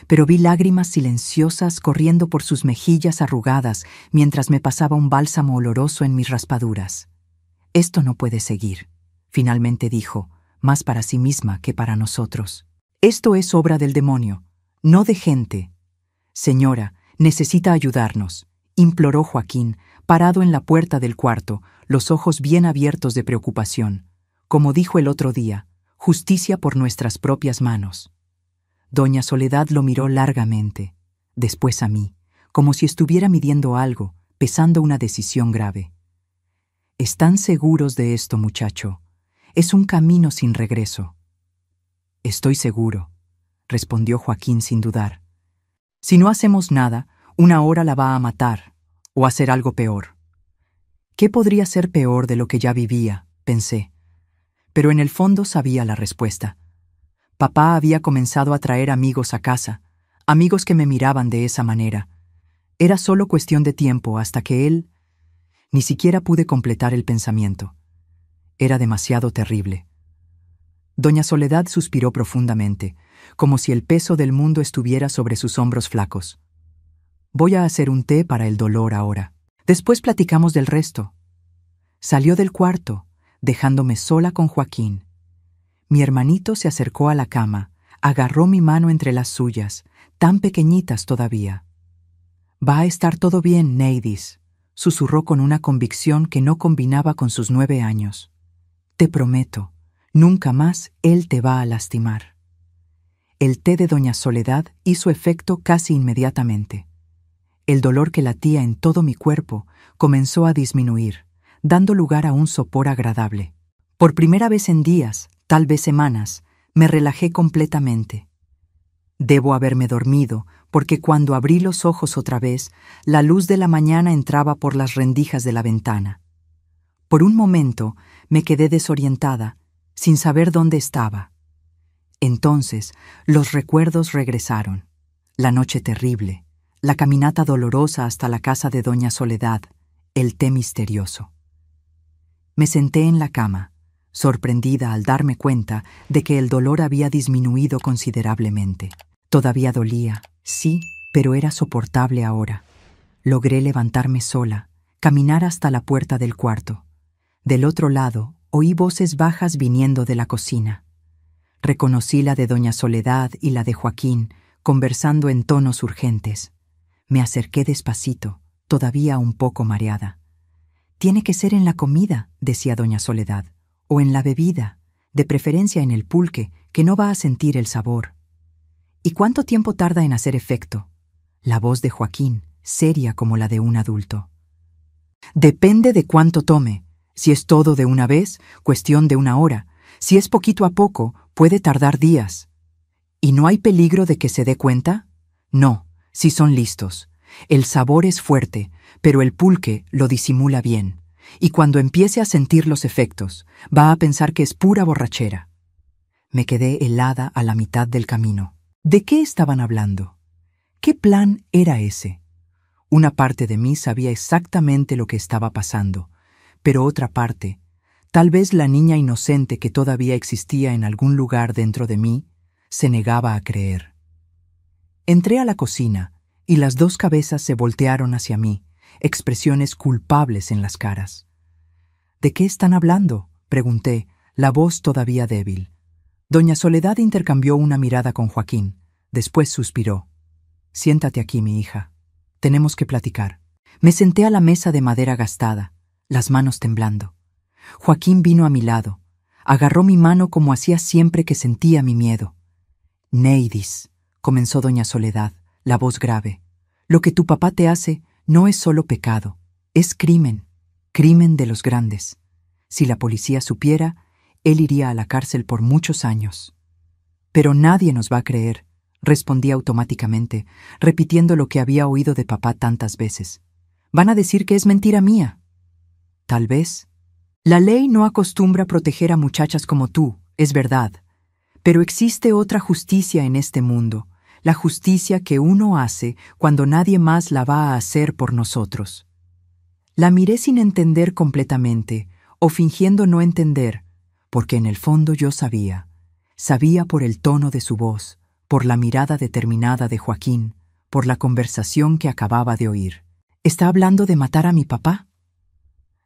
pero vi lágrimas silenciosas corriendo por sus mejillas arrugadas mientras me pasaba un bálsamo oloroso en mis raspaduras. «Esto no puede seguir», finalmente dijo, más para sí misma que para nosotros. «Esto es obra del demonio, no de gente. Señora, necesita ayudarnos», imploró Joaquín, parado en la puerta del cuarto, los ojos bien abiertos de preocupación. Como dijo el otro día, justicia por nuestras propias manos. Doña Soledad lo miró largamente, después a mí, como si estuviera midiendo algo, pesando una decisión grave. «¿Están seguros de esto, muchacho? Es un camino sin regreso». «Estoy seguro», respondió Joaquín sin dudar. «Si no hacemos nada, una hora la va a matar, o hacer algo peor». ¿Qué podría ser peor de lo que ya vivía?, pensé. Pero en el fondo sabía la respuesta. Papá había comenzado a traer amigos a casa, amigos que me miraban de esa manera. Era solo cuestión de tiempo hasta que él... Ni siquiera pude completar el pensamiento. Era demasiado terrible. Doña Soledad suspiró profundamente, como si el peso del mundo estuviera sobre sus hombros flacos. «Voy a hacer un té para el dolor ahora. Después platicamos del resto». Salió del cuarto, dejándome sola con Joaquín. Mi hermanito se acercó a la cama, agarró mi mano entre las suyas, tan pequeñitas todavía. «Va a estar todo bien, Neidis», susurró con una convicción que no combinaba con sus 9 años. «Te prometo, nunca más él te va a lastimar». El té de doña Soledad hizo efecto casi inmediatamente. El dolor que latía en todo mi cuerpo comenzó a disminuir, dando lugar a un sopor agradable. Por primera vez en días, tal vez semanas, me relajé completamente. Debo haberme dormido, porque cuando abrí los ojos otra vez, la luz de la mañana entraba por las rendijas de la ventana. Por un momento me quedé desorientada, sin saber dónde estaba. Entonces, los recuerdos regresaron. La noche terrible, la caminata dolorosa hasta la casa de doña Soledad, el té misterioso. Me senté en la cama, sorprendida al darme cuenta de que el dolor había disminuido considerablemente. Todavía dolía, sí, pero era soportable ahora. Logré levantarme sola, caminar hasta la puerta del cuarto. Del otro lado, oí voces bajas viniendo de la cocina. Reconocí la de doña Soledad y la de Joaquín, conversando en tonos urgentes. Me acerqué despacito, todavía un poco mareada. «Tiene que ser en la comida», decía doña Soledad, «o en la bebida, de preferencia en el pulque, que no va a sentir el sabor». «¿Y cuánto tiempo tarda en hacer efecto?». La voz de Joaquín, seria como la de un adulto. «Depende de cuánto tome. Si es todo de una vez, cuestión de 1 hora. Si es poquito a poco, puede tardar días». «¿Y no hay peligro de que se dé cuenta?». «No, si son listos. El sabor es fuerte, pero el pulque lo disimula bien. Y cuando empiece a sentir los efectos, va a pensar que es pura borrachera». Me quedé helada a la mitad del camino. ¿De qué estaban hablando? ¿Qué plan era ese? Una parte de mí sabía exactamente lo que estaba pasando, pero otra parte, tal vez la niña inocente que todavía existía en algún lugar dentro de mí, se negaba a creer. Entré a la cocina y las 2 cabezas se voltearon hacia mí, expresiones culpables en las caras. «¿De qué están hablando?», pregunté, la voz todavía débil. Doña Soledad intercambió una mirada con Joaquín. Después suspiró. «Siéntate aquí, mi hija. Tenemos que platicar». Me senté a la mesa de madera gastada, las manos temblando. Joaquín vino a mi lado. Agarró mi mano como hacía siempre que sentía mi miedo. «Neidis», comenzó doña Soledad, la voz grave, «lo que tu papá te hace no es solo pecado, es crimen, crimen de los grandes. Si la policía supiera, él iría a la cárcel por muchos años». «Pero nadie nos va a creer», respondí automáticamente, repitiendo lo que había oído de papá tantas veces. «Van a decir que es mentira mía». «Tal vez. La ley no acostumbra proteger a muchachas como tú, es verdad. Pero existe otra justicia en este mundo, la justicia que uno hace cuando nadie más la va a hacer por nosotros». La miré sin entender completamente, o fingiendo no entender, porque en el fondo yo sabía. Sabía por el tono de su voz, por la mirada determinada de Joaquín, por la conversación que acababa de oír. «¿Está hablando de matar a mi papá?».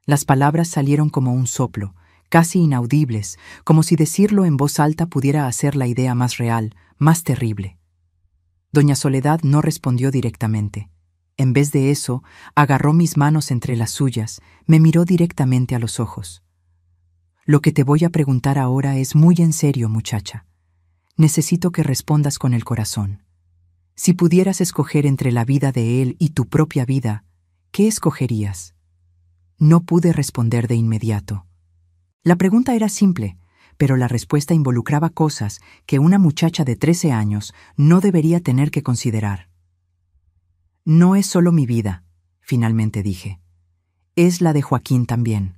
Las palabras salieron como un soplo, casi inaudibles, como si decirlo en voz alta pudiera hacer la idea más real, más terrible. Doña Soledad no respondió directamente. En vez de eso, agarró mis manos entre las suyas, me miró directamente a los ojos. «Lo que te voy a preguntar ahora es muy en serio, muchacha. Necesito que respondas con el corazón. Si pudieras escoger entre la vida de él y tu propia vida, ¿qué escogerías?». No pude responder de inmediato. La pregunta era simple, pero la respuesta involucraba cosas que una muchacha de 13 años no debería tener que considerar. «No es solo mi vida», finalmente dije. «Es la de Joaquín también.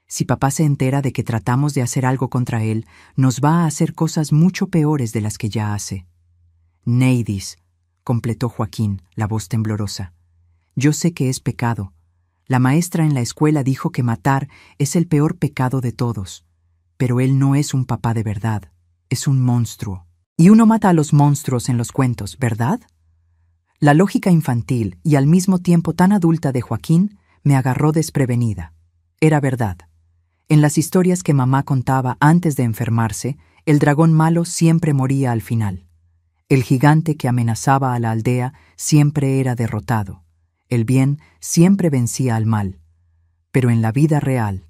Si papá se entera de que tratamos de hacer algo contra él, nos va a hacer cosas mucho peores de las que ya hace». «Neidis», completó Joaquín, la voz temblorosa. «Yo sé que es pecado. La maestra en la escuela dijo que matar es el peor pecado de todos. Pero él no es un papá de verdad, es un monstruo. Y uno mata a los monstruos en los cuentos, ¿verdad?». La lógica infantil y al mismo tiempo tan adulta de Joaquín me agarró desprevenida. Era verdad. En las historias que mamá contaba antes de enfermarse, el dragón malo siempre moría al final. El gigante que amenazaba a la aldea siempre era derrotado. El bien siempre vencía al mal. Pero en la vida real,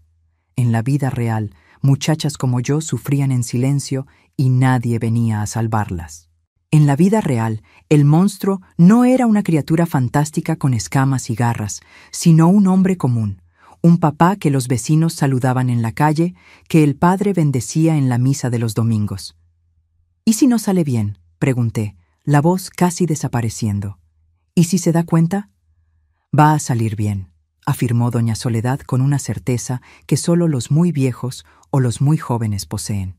muchachas como yo sufrían en silencio y nadie venía a salvarlas. En la vida real, el monstruo no era una criatura fantástica con escamas y garras, sino un hombre común, un papá que los vecinos saludaban en la calle, que el padre bendecía en la misa de los domingos. «¿Y si no sale bien?», pregunté, la voz casi desapareciendo. «¿Y si se da cuenta?». «Va a salir bien», afirmó doña Soledad con una certeza que solo los muy viejos o los muy jóvenes poseen.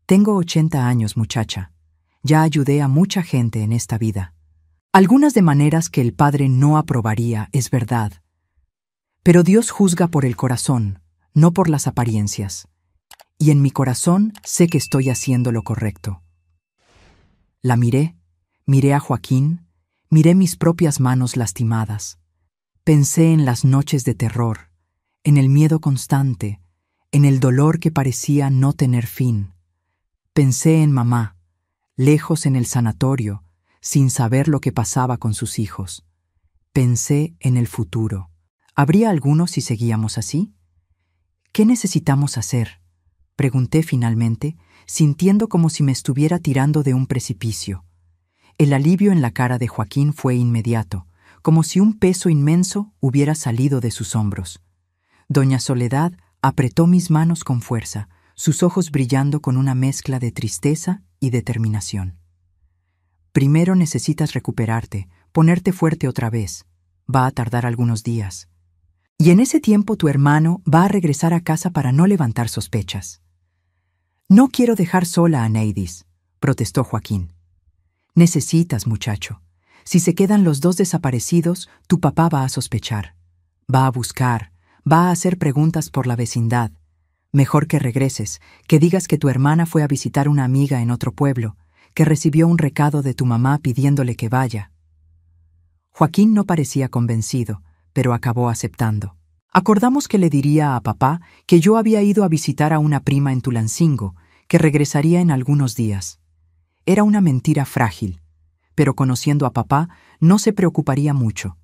Tengo 80 años, muchacha. Ya ayudé a mucha gente en esta vida. Algunas de maneras que el Padre no aprobaría, es verdad. Pero Dios juzga por el corazón, no por las apariencias. Y en mi corazón sé que estoy haciendo lo correcto. La miré a Joaquín, miré mis propias manos lastimadas. Pensé en las noches de terror, en el miedo constante, en el dolor que parecía no tener fin. Pensé en mamá, lejos en el sanatorio, sin saber lo que pasaba con sus hijos. Pensé en el futuro. ¿Habría alguno si seguíamos así? ¿Qué necesitamos hacer?, pregunté finalmente, sintiendo como si me estuviera tirando de un precipicio. El alivio en la cara de Joaquín fue inmediato, como si un peso inmenso hubiera salido de sus hombros. Doña Soledad apretó mis manos con fuerza, sus ojos brillando con una mezcla de tristeza y determinación. Primero necesitas recuperarte, ponerte fuerte otra vez. Va a tardar algunos días. Y en ese tiempo tu hermano va a regresar a casa para no levantar sospechas. No quiero dejar sola a Neidis, protestó Joaquín. Necesitas, muchacho. Si se quedan los dos desaparecidos, tu papá va a sospechar. Va a buscar, va a hacer preguntas por la vecindad. Mejor que regreses, que digas que tu hermana fue a visitar una amiga en otro pueblo, que recibió un recado de tu mamá pidiéndole que vaya. Joaquín no parecía convencido, pero acabó aceptando. Acordamos que le diría a papá que yo había ido a visitar a una prima en Tulancingo, que regresaría en algunos días. Era una mentira frágil, pero conociendo a papá no se preocuparía mucho.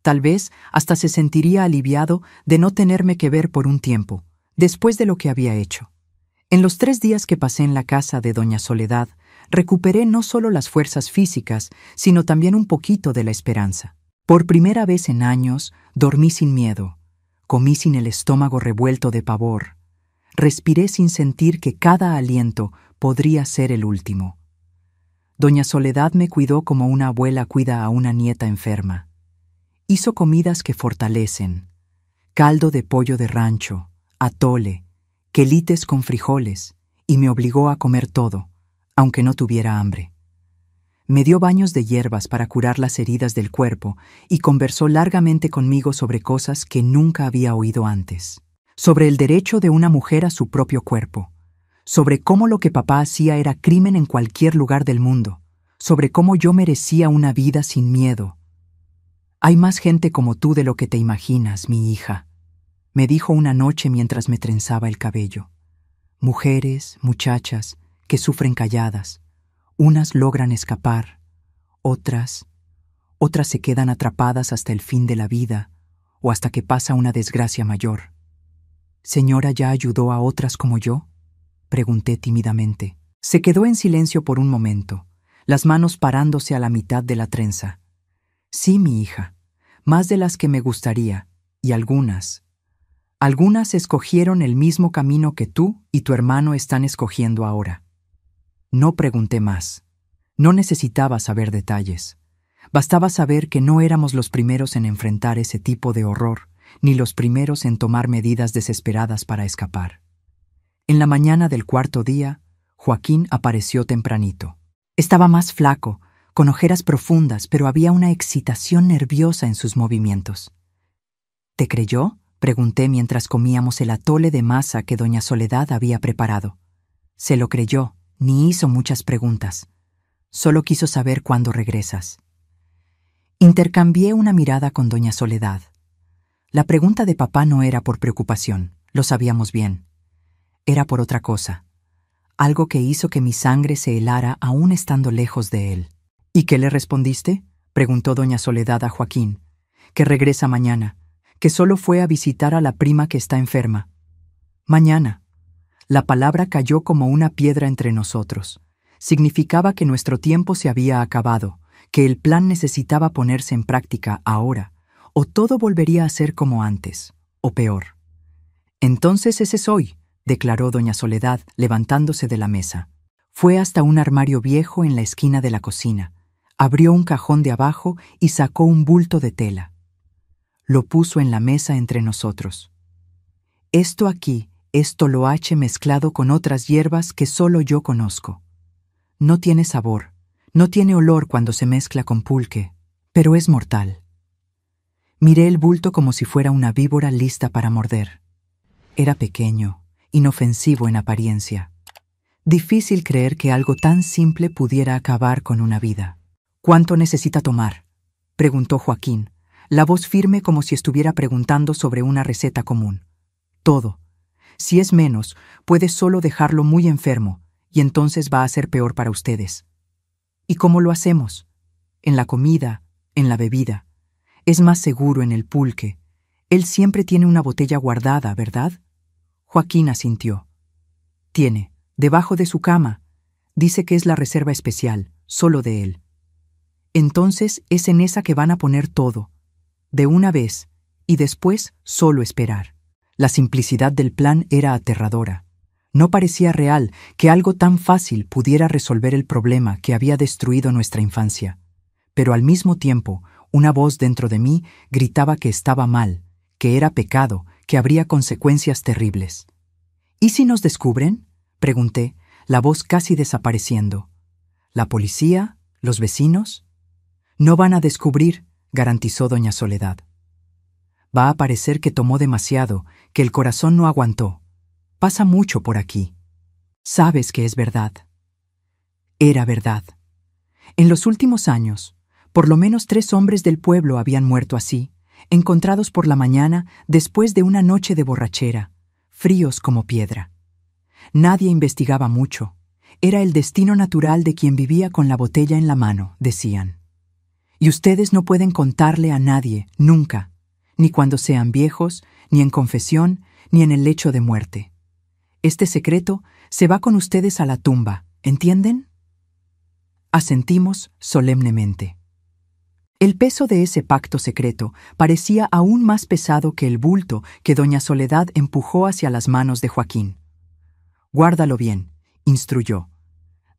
Tal vez hasta se sentiría aliviado de no tenerme que ver por un tiempo, después de lo que había hecho. En los 3 días que pasé en la casa de doña Soledad, recuperé no solo las fuerzas físicas, sino también un poquito de la esperanza. Por primera vez en años, dormí sin miedo, comí sin el estómago revuelto de pavor, respiré sin sentir que cada aliento podría ser el último. Doña Soledad me cuidó como una abuela cuida a una nieta enferma. Hizo comidas que fortalecen, caldo de pollo de rancho, atole, quelites con frijoles, y me obligó a comer todo, aunque no tuviera hambre. Me dio baños de hierbas para curar las heridas del cuerpo y conversó largamente conmigo sobre cosas que nunca había oído antes. Sobre el derecho de una mujer a su propio cuerpo, sobre cómo lo que papá hacía era crimen en cualquier lugar del mundo, sobre cómo yo merecía una vida sin miedo. Hay más gente como tú de lo que te imaginas, mi hija, me dijo una noche mientras me trenzaba el cabello. Mujeres, muchachas, que sufren calladas. Unas logran escapar, otras se quedan atrapadas hasta el fin de la vida o hasta que pasa una desgracia mayor. ¿Señora ya ayudó a otras como yo?, pregunté tímidamente. Se quedó en silencio por un momento, las manos parándose a la mitad de la trenza. Sí, mi hija, más de las que me gustaría, y algunas escogieron el mismo camino que tú y tu hermano están escogiendo ahora. No pregunté más. No necesitaba saber detalles. Bastaba saber que no éramos los primeros en enfrentar ese tipo de horror, ni los primeros en tomar medidas desesperadas para escapar. En la mañana del 4.º día, Joaquín apareció tempranito. Estaba más flaco, con ojeras profundas, pero había una excitación nerviosa en sus movimientos. ¿Te creyó?, pregunté mientras comíamos el atole de masa que doña Soledad había preparado. Se lo creyó. Ni hizo muchas preguntas. Solo quiso saber cuándo regresas. Intercambié una mirada con doña Soledad. La pregunta de papá no era por preocupación, lo sabíamos bien. Era por otra cosa. Algo que hizo que mi sangre se helara aún estando lejos de él. ¿Y qué le respondiste?, preguntó doña Soledad a Joaquín. Que regresa mañana, que solo fue a visitar a la prima que está enferma. Mañana. La palabra cayó como una piedra entre nosotros. Significaba que nuestro tiempo se había acabado, que el plan necesitaba ponerse en práctica ahora, o todo volvería a ser como antes, o peor. Entonces ese soy, declaró doña Soledad, levantándose de la mesa. Fue hasta un armario viejo en la esquina de la cocina, abrió un cajón de abajo y sacó un bulto de tela. Lo puso en la mesa entre nosotros. Esto aquí Es toloache mezclado con otras hierbas que solo yo conozco. No tiene sabor, no tiene olor cuando se mezcla con pulque, pero es mortal. Miré el bulto como si fuera una víbora lista para morder. Era pequeño, inofensivo en apariencia. Difícil creer que algo tan simple pudiera acabar con una vida. ¿Cuánto necesita tomar?, preguntó Joaquín, la voz firme como si estuviera preguntando sobre una receta común. Todo. Si es menos, puede solo dejarlo muy enfermo, y entonces va a ser peor para ustedes. ¿Y cómo lo hacemos? En la comida, en la bebida. Es más seguro en el pulque. Él siempre tiene una botella guardada, ¿verdad? Joaquín asintió. Tiene, debajo de su cama. Dice que es la reserva especial, solo de él. Entonces es en esa que van a poner todo, de una vez, y después solo esperar. La simplicidad del plan era aterradora. No parecía real que algo tan fácil pudiera resolver el problema que había destruido nuestra infancia. Pero al mismo tiempo, una voz dentro de mí gritaba que estaba mal, que era pecado, que habría consecuencias terribles. ¿Y si nos descubren?, pregunté, la voz casi desapareciendo. ¿La policía? ¿Los vecinos? No van a descubrir, garantizó doña Soledad. Va a parecer que tomó demasiado, que el corazón no aguantó. Pasa mucho por aquí. Sabes que es verdad. Era verdad. En los últimos años, por lo menos 3 hombres del pueblo habían muerto así, encontrados por la mañana después de una noche de borrachera, fríos como piedra. Nadie investigaba mucho. Era el destino natural de quien vivía con la botella en la mano, decían. Y ustedes no pueden contarle a nadie, nunca, ni cuando sean viejos, ni en confesión, ni en el lecho de muerte. Este secreto se va con ustedes a la tumba, ¿entienden? Asentimos solemnemente. El peso de ese pacto secreto parecía aún más pesado que el bulto que doña Soledad empujó hacia las manos de Joaquín. Guárdalo bien, instruyó.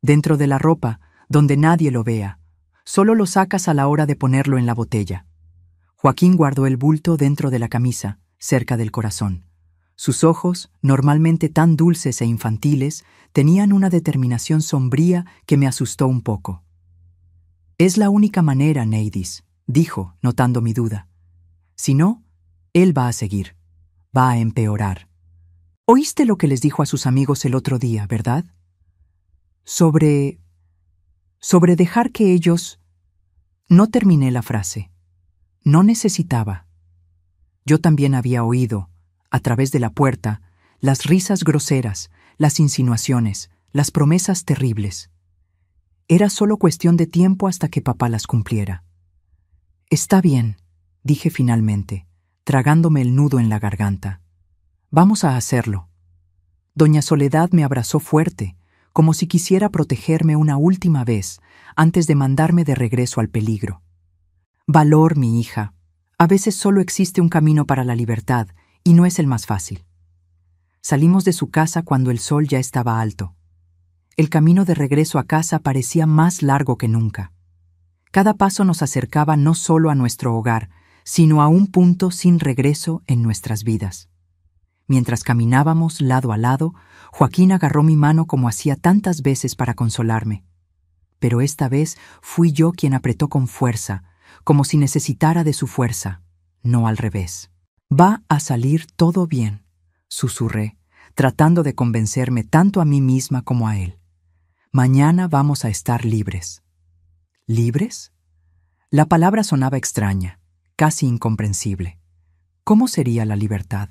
Dentro de la ropa, donde nadie lo vea. Solo lo sacas a la hora de ponerlo en la botella. Joaquín guardó el bulto dentro de la camisa, cerca del corazón. Sus ojos, normalmente tan dulces e infantiles, tenían una determinación sombría que me asustó un poco. Es la única manera, Neidis, dijo, notando mi duda. Si no, él va a seguir. Va a empeorar. ¿Oíste lo que les dijo a sus amigos el otro día, verdad? Sobre dejar que ellos... No terminé la frase. No necesitaba. Yo también había oído, a través de la puerta, las risas groseras, las insinuaciones, las promesas terribles. Era solo cuestión de tiempo hasta que papá las cumpliera. Está bien, dije finalmente, tragándome el nudo en la garganta. Vamos a hacerlo. Doña Soledad me abrazó fuerte, como si quisiera protegerme una última vez antes de mandarme de regreso al peligro. Valor, mi hija. A veces solo existe un camino para la libertad, y no es el más fácil. Salimos de su casa cuando el sol ya estaba alto. El camino de regreso a casa parecía más largo que nunca. Cada paso nos acercaba no solo a nuestro hogar, sino a un punto sin regreso en nuestras vidas. Mientras caminábamos lado a lado, Joaquín agarró mi mano como hacía tantas veces para consolarme. Pero esta vez fui yo quien apretó con fuerza, como si necesitara de su fuerza, no al revés. Va a salir todo bien, susurré, tratando de convencerme tanto a mí misma como a él. Mañana vamos a estar libres. ¿Libres? La palabra sonaba extraña, casi incomprensible. ¿Cómo sería la libertad?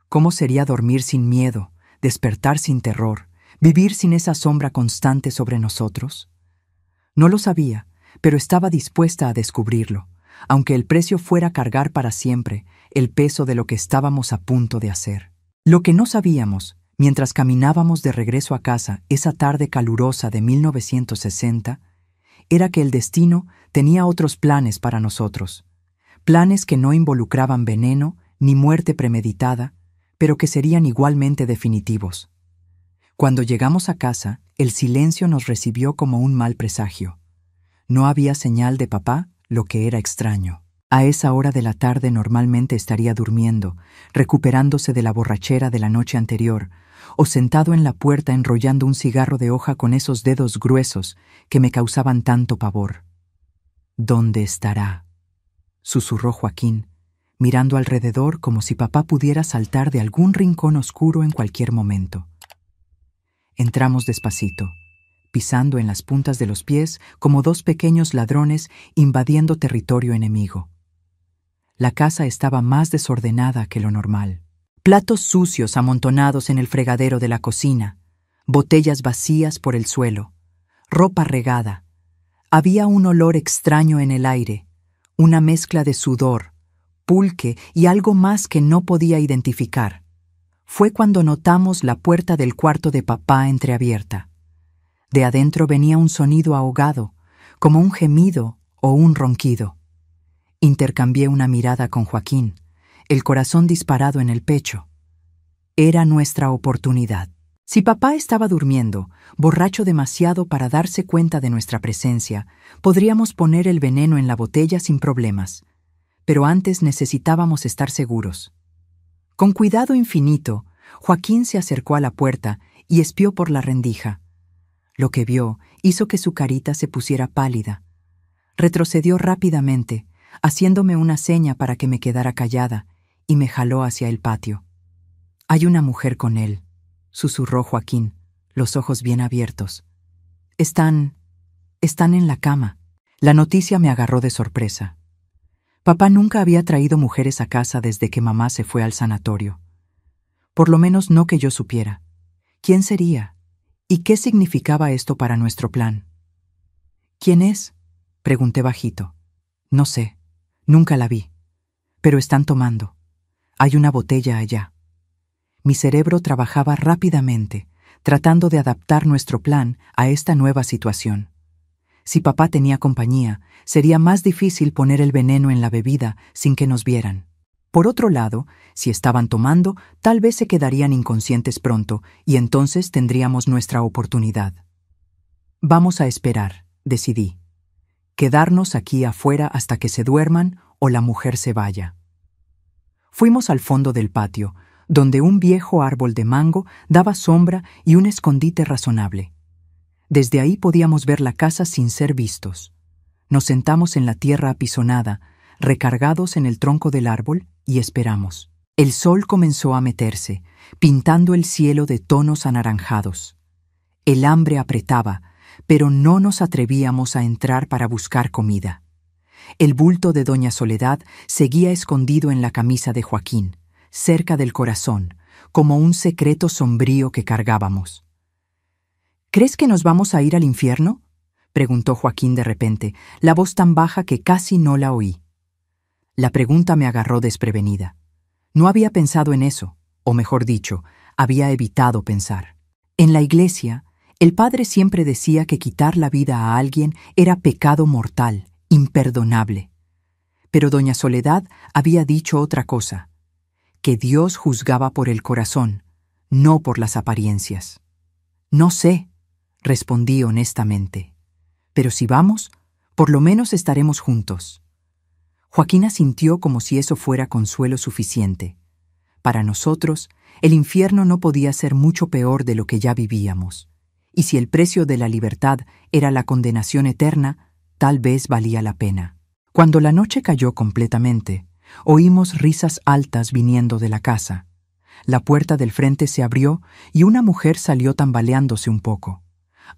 ¿Cómo sería dormir sin miedo, despertar sin terror, vivir sin esa sombra constante sobre nosotros? No lo sabía, pero estaba dispuesta a descubrirlo, aunque el precio fuera cargar para siempre el peso de lo que estábamos a punto de hacer. Lo que no sabíamos, mientras caminábamos de regreso a casa esa tarde calurosa de 1960, era que el destino tenía otros planes para nosotros, planes que no involucraban veneno ni muerte premeditada, pero que serían igualmente definitivos. Cuando llegamos a casa, el silencio nos recibió como un mal presagio. No había señal de papá, lo que era extraño. A esa hora de la tarde normalmente estaría durmiendo, recuperándose de la borrachera de la noche anterior, o sentado en la puerta enrollando un cigarro de hoja con esos dedos gruesos que me causaban tanto pavor. ¿Dónde estará?, susurró Joaquín, mirando alrededor como si papá pudiera saltar de algún rincón oscuro en cualquier momento. Entramos despacito, pisando en las puntas de los pies como dos pequeños ladrones invadiendo territorio enemigo. La casa estaba más desordenada que lo normal. Platos sucios amontonados en el fregadero de la cocina, botellas vacías por el suelo, ropa regada. Había un olor extraño en el aire, una mezcla de sudor, pulque y algo más que no podía identificar. Fue cuando notamos la puerta del cuarto de papá entreabierta. De adentro venía un sonido ahogado, como un gemido o un ronquido. Intercambié una mirada con Joaquín, el corazón disparado en el pecho. Era nuestra oportunidad. Si papá estaba durmiendo, borracho demasiado para darse cuenta de nuestra presencia, podríamos poner el veneno en la botella sin problemas. Pero antes necesitábamos estar seguros. Con cuidado infinito, Joaquín se acercó a la puerta y espió por la rendija. Lo que vio hizo que su carita se pusiera pálida. Retrocedió rápidamente, haciéndome una seña para que me quedara callada, y me jaló hacia el patio. «Hay una mujer con él», susurró Joaquín, los ojos bien abiertos. Están en la cama». La noticia me agarró de sorpresa. Papá nunca había traído mujeres a casa desde que mamá se fue al sanatorio. Por lo menos no que yo supiera. ¿Quién sería? ¿Y qué significaba esto para nuestro plan? «¿Quién es?», pregunté bajito. «No sé. Nunca la vi. Pero están tomando. Hay una botella allá». Mi cerebro trabajaba rápidamente, tratando de adaptar nuestro plan a esta nueva situación. Si papá tenía compañía, sería más difícil poner el veneno en la bebida sin que nos vieran. Por otro lado, si estaban tomando, tal vez se quedarían inconscientes pronto y entonces tendríamos nuestra oportunidad. «Vamos a esperar», decidí. «Quedarnos aquí afuera hasta que se duerman o la mujer se vaya». Fuimos al fondo del patio, donde un viejo árbol de mango daba sombra y un escondite razonable. Desde ahí podíamos ver la casa sin ser vistos. Nos sentamos en la tierra apisonada, recargados en el tronco del árbol, y esperamos. El sol comenzó a meterse, pintando el cielo de tonos anaranjados. El hambre apretaba, pero no nos atrevíamos a entrar para buscar comida. El bulto de doña Soledad seguía escondido en la camisa de Joaquín, cerca del corazón, como un secreto sombrío que cargábamos. «¿Crees que nos vamos a ir al infierno?», preguntó Joaquín de repente, la voz tan baja que casi no la oí. La pregunta me agarró desprevenida. No había pensado en eso, o mejor dicho, había evitado pensar. En la iglesia, el padre siempre decía que quitar la vida a alguien era pecado mortal, imperdonable. Pero doña Soledad había dicho otra cosa, que Dios juzgaba por el corazón, no por las apariencias. «No sé», respondí honestamente. «Pero si vamos, por lo menos estaremos juntos». Joaquín asintió como si eso fuera consuelo suficiente. Para nosotros, el infierno no podía ser mucho peor de lo que ya vivíamos. Y si el precio de la libertad era la condenación eterna, tal vez valía la pena. Cuando la noche cayó completamente, oímos risas altas viniendo de la casa. La puerta del frente se abrió y una mujer salió tambaleándose un poco.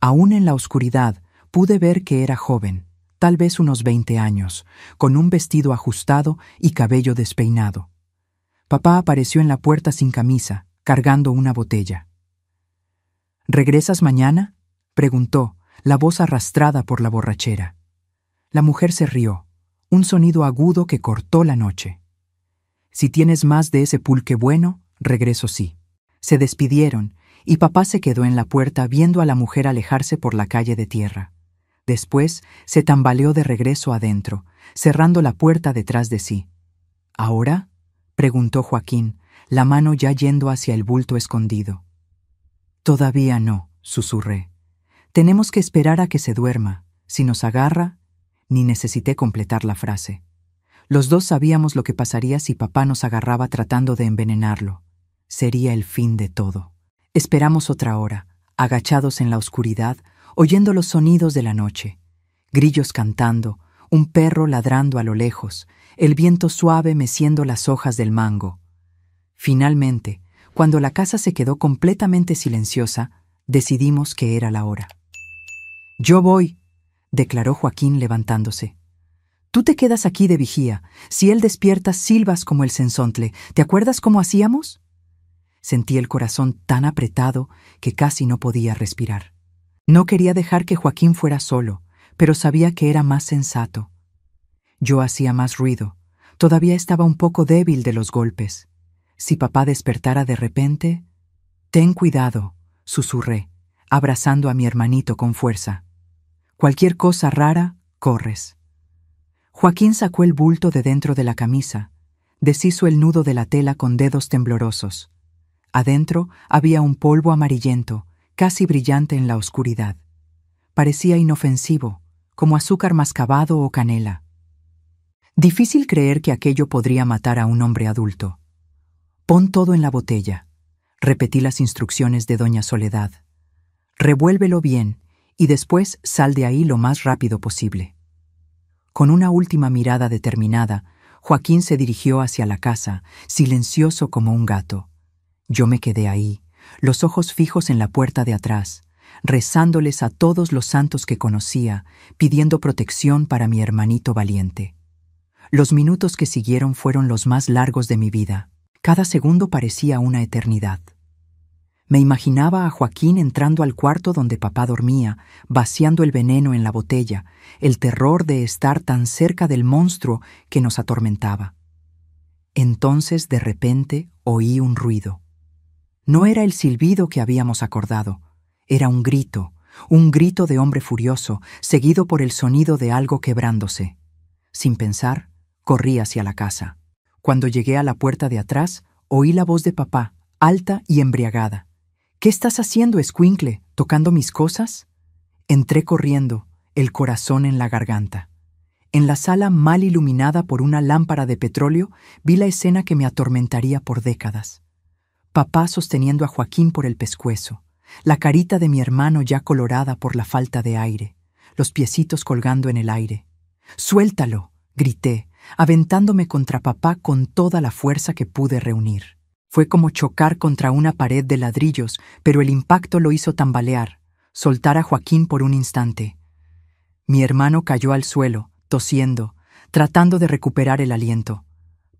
Aún en la oscuridad pude ver que era joven, tal vez unos 20 años, con un vestido ajustado y cabello despeinado. Papá apareció en la puerta sin camisa, cargando una botella. «¿Regresas mañana?», preguntó, la voz arrastrada por la borrachera. La mujer se rió, un sonido agudo que cortó la noche. «Si tienes más de ese pulque bueno, regreso sí». Se despidieron y papá se quedó en la puerta viendo a la mujer alejarse por la calle de tierra. Después se tambaleó de regreso adentro, cerrando la puerta detrás de sí. «¿Ahora?», preguntó Joaquín, la mano ya yendo hacia el bulto escondido. «Todavía no», susurré. «Tenemos que esperar a que se duerma. Si nos agarra…» Ni necesité completar la frase. Los dos sabíamos lo que pasaría si papá nos agarraba tratando de envenenarlo. Sería el fin de todo. Esperamos otra hora, agachados en la oscuridad, oyendo los sonidos de la noche. Grillos cantando, un perro ladrando a lo lejos, el viento suave meciendo las hojas del mango. Finalmente, cuando la casa se quedó completamente silenciosa, decidimos que era la hora. «Yo voy», declaró Joaquín levantándose. «Tú te quedas aquí de vigía. Si él despierta, silbas como el censontle. ¿Te acuerdas cómo hacíamos?» Sentí el corazón tan apretado que casi no podía respirar. No quería dejar que Joaquín fuera solo, pero sabía que era más sensato. Yo hacía más ruido. Todavía estaba un poco débil de los golpes. Si papá despertara de repente... «Ten cuidado», susurré, abrazando a mi hermanito con fuerza. «Cualquier cosa rara, corres». Joaquín sacó el bulto de dentro de la camisa, deshizo el nudo de la tela con dedos temblorosos. Adentro había un polvo amarillento, casi brillante en la oscuridad. Parecía inofensivo, como azúcar mascabado o canela. Difícil creer que aquello podría matar a un hombre adulto. «Pon todo en la botella», repetí las instrucciones de doña Soledad. «Revuélvelo bien y después sal de ahí lo más rápido posible». Con una última mirada determinada, Joaquín se dirigió hacia la casa, silencioso como un gato. Yo me quedé ahí, los ojos fijos en la puerta de atrás, rezándoles a todos los santos que conocía, pidiendo protección para mi hermanito valiente. Los minutos que siguieron fueron los más largos de mi vida. Cada segundo parecía una eternidad. Me imaginaba a Joaquín entrando al cuarto donde papá dormía, vaciando el veneno en la botella, el terror de estar tan cerca del monstruo que nos atormentaba. Entonces, de repente, oí un ruido. No era el silbido que habíamos acordado, era un grito de hombre furioso, seguido por el sonido de algo quebrándose. Sin pensar, corrí hacia la casa. Cuando llegué a la puerta de atrás, oí la voz de papá, alta y embriagada. «¿Qué estás haciendo, escuincle? ¿Tocando mis cosas?» Entré corriendo, el corazón en la garganta. En la sala mal iluminada por una lámpara de petróleo, vi la escena que me atormentaría por décadas. Papá sosteniendo a Joaquín por el pescuezo, la carita de mi hermano ya colorada por la falta de aire, los piecitos colgando en el aire. «¡Suéltalo!», grité, aventándome contra papá con toda la fuerza que pude reunir. Fue como chocar contra una pared de ladrillos, pero el impacto lo hizo tambalear, soltar a Joaquín por un instante. Mi hermano cayó al suelo, tosiendo, tratando de recuperar el aliento.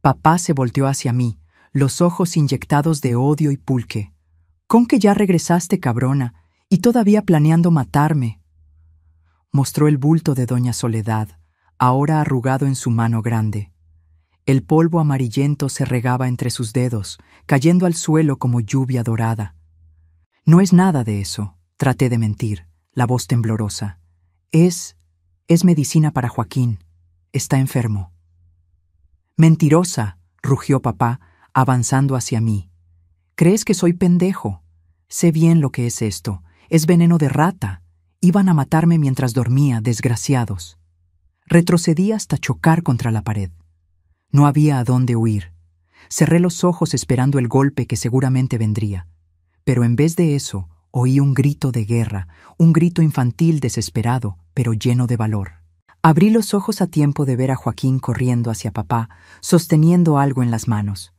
Papá se volteó hacia mí, los ojos inyectados de odio y pulque. «¿Con que ya regresaste, cabrona? Y todavía planeando matarme». Mostró el bulto de doña Soledad, ahora arrugado en su mano grande. El polvo amarillento se regaba entre sus dedos, cayendo al suelo como lluvia dorada. «No es nada de eso», traté de mentir, la voz temblorosa. Es medicina para Joaquín. Está enfermo». «Mentirosa», rugió papá, avanzando hacia mí. «¿Crees que soy pendejo? Sé bien lo que es esto. Es veneno de rata. Iban a matarme mientras dormía, desgraciados». Retrocedí hasta chocar contra la pared. No había a dónde huir. Cerré los ojos esperando el golpe que seguramente vendría. Pero en vez de eso, oí un grito de guerra, un grito infantil desesperado, pero lleno de valor. Abrí los ojos a tiempo de ver a Joaquín corriendo hacia papá, sosteniendo algo en las manos.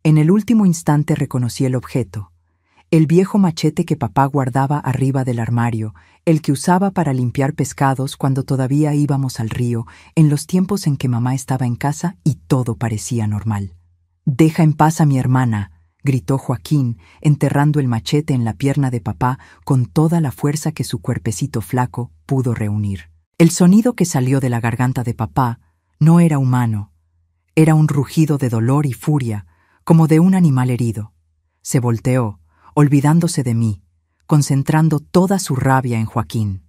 En el último instante reconocí el objeto. El viejo machete que papá guardaba arriba del armario, el que usaba para limpiar pescados cuando todavía íbamos al río, en los tiempos en que mamá estaba en casa y todo parecía normal. «Deja en paz a mi hermana», gritó Joaquín, enterrando el machete en la pierna de papá con toda la fuerza que su cuerpecito flaco pudo reunir. El sonido que salió de la garganta de papá no era humano. Era un rugido de dolor y furia, como de un animal herido. Se volteó, olvidándose de mí, concentrando toda su rabia en Joaquín.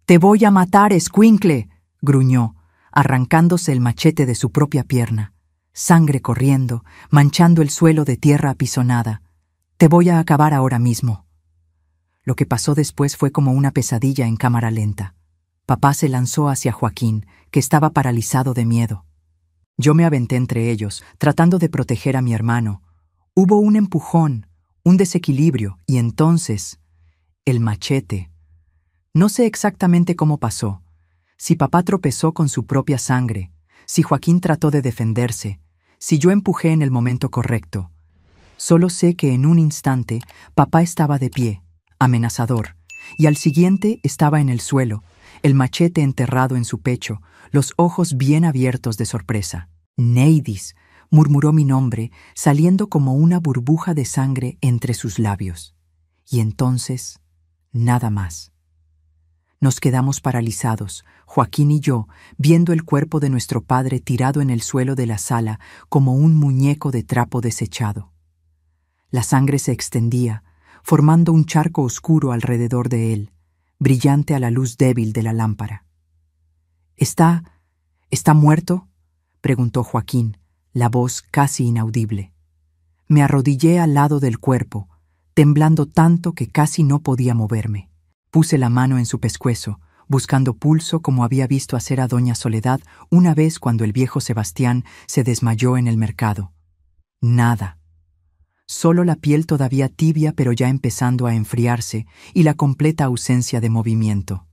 «Te voy a matar, escuincle», gruñó, arrancándose el machete de su propia pierna, sangre corriendo, manchando el suelo de tierra apisonada. «Te voy a acabar ahora mismo». Lo que pasó después fue como una pesadilla en cámara lenta. Papá se lanzó hacia Joaquín, que estaba paralizado de miedo. Yo me aventé entre ellos, tratando de proteger a mi hermano. Hubo un empujón, un desequilibrio, y entonces, el machete. No sé exactamente cómo pasó, si papá tropezó con su propia sangre, si Joaquín trató de defenderse, si yo empujé en el momento correcto. Solo sé que en un instante papá estaba de pie, amenazador, y al siguiente estaba en el suelo, el machete enterrado en su pecho, los ojos bien abiertos de sorpresa. Neidis, murmuró mi nombre, saliendo como una burbuja de sangre entre sus labios. Y entonces, nada más. Nos quedamos paralizados, Joaquín y yo, viendo el cuerpo de nuestro padre tirado en el suelo de la sala como un muñeco de trapo desechado. La sangre se extendía, formando un charco oscuro alrededor de él, brillante a la luz débil de la lámpara. ¿Está muerto?, preguntó Joaquín, la voz casi inaudible. Me arrodillé al lado del cuerpo, temblando tanto que casi no podía moverme. Puse la mano en su pescuezo, buscando pulso como había visto hacer a doña Soledad una vez cuando el viejo Sebastián se desmayó en el mercado. Nada. Solo la piel todavía tibia pero ya empezando a enfriarse y la completa ausencia de movimiento.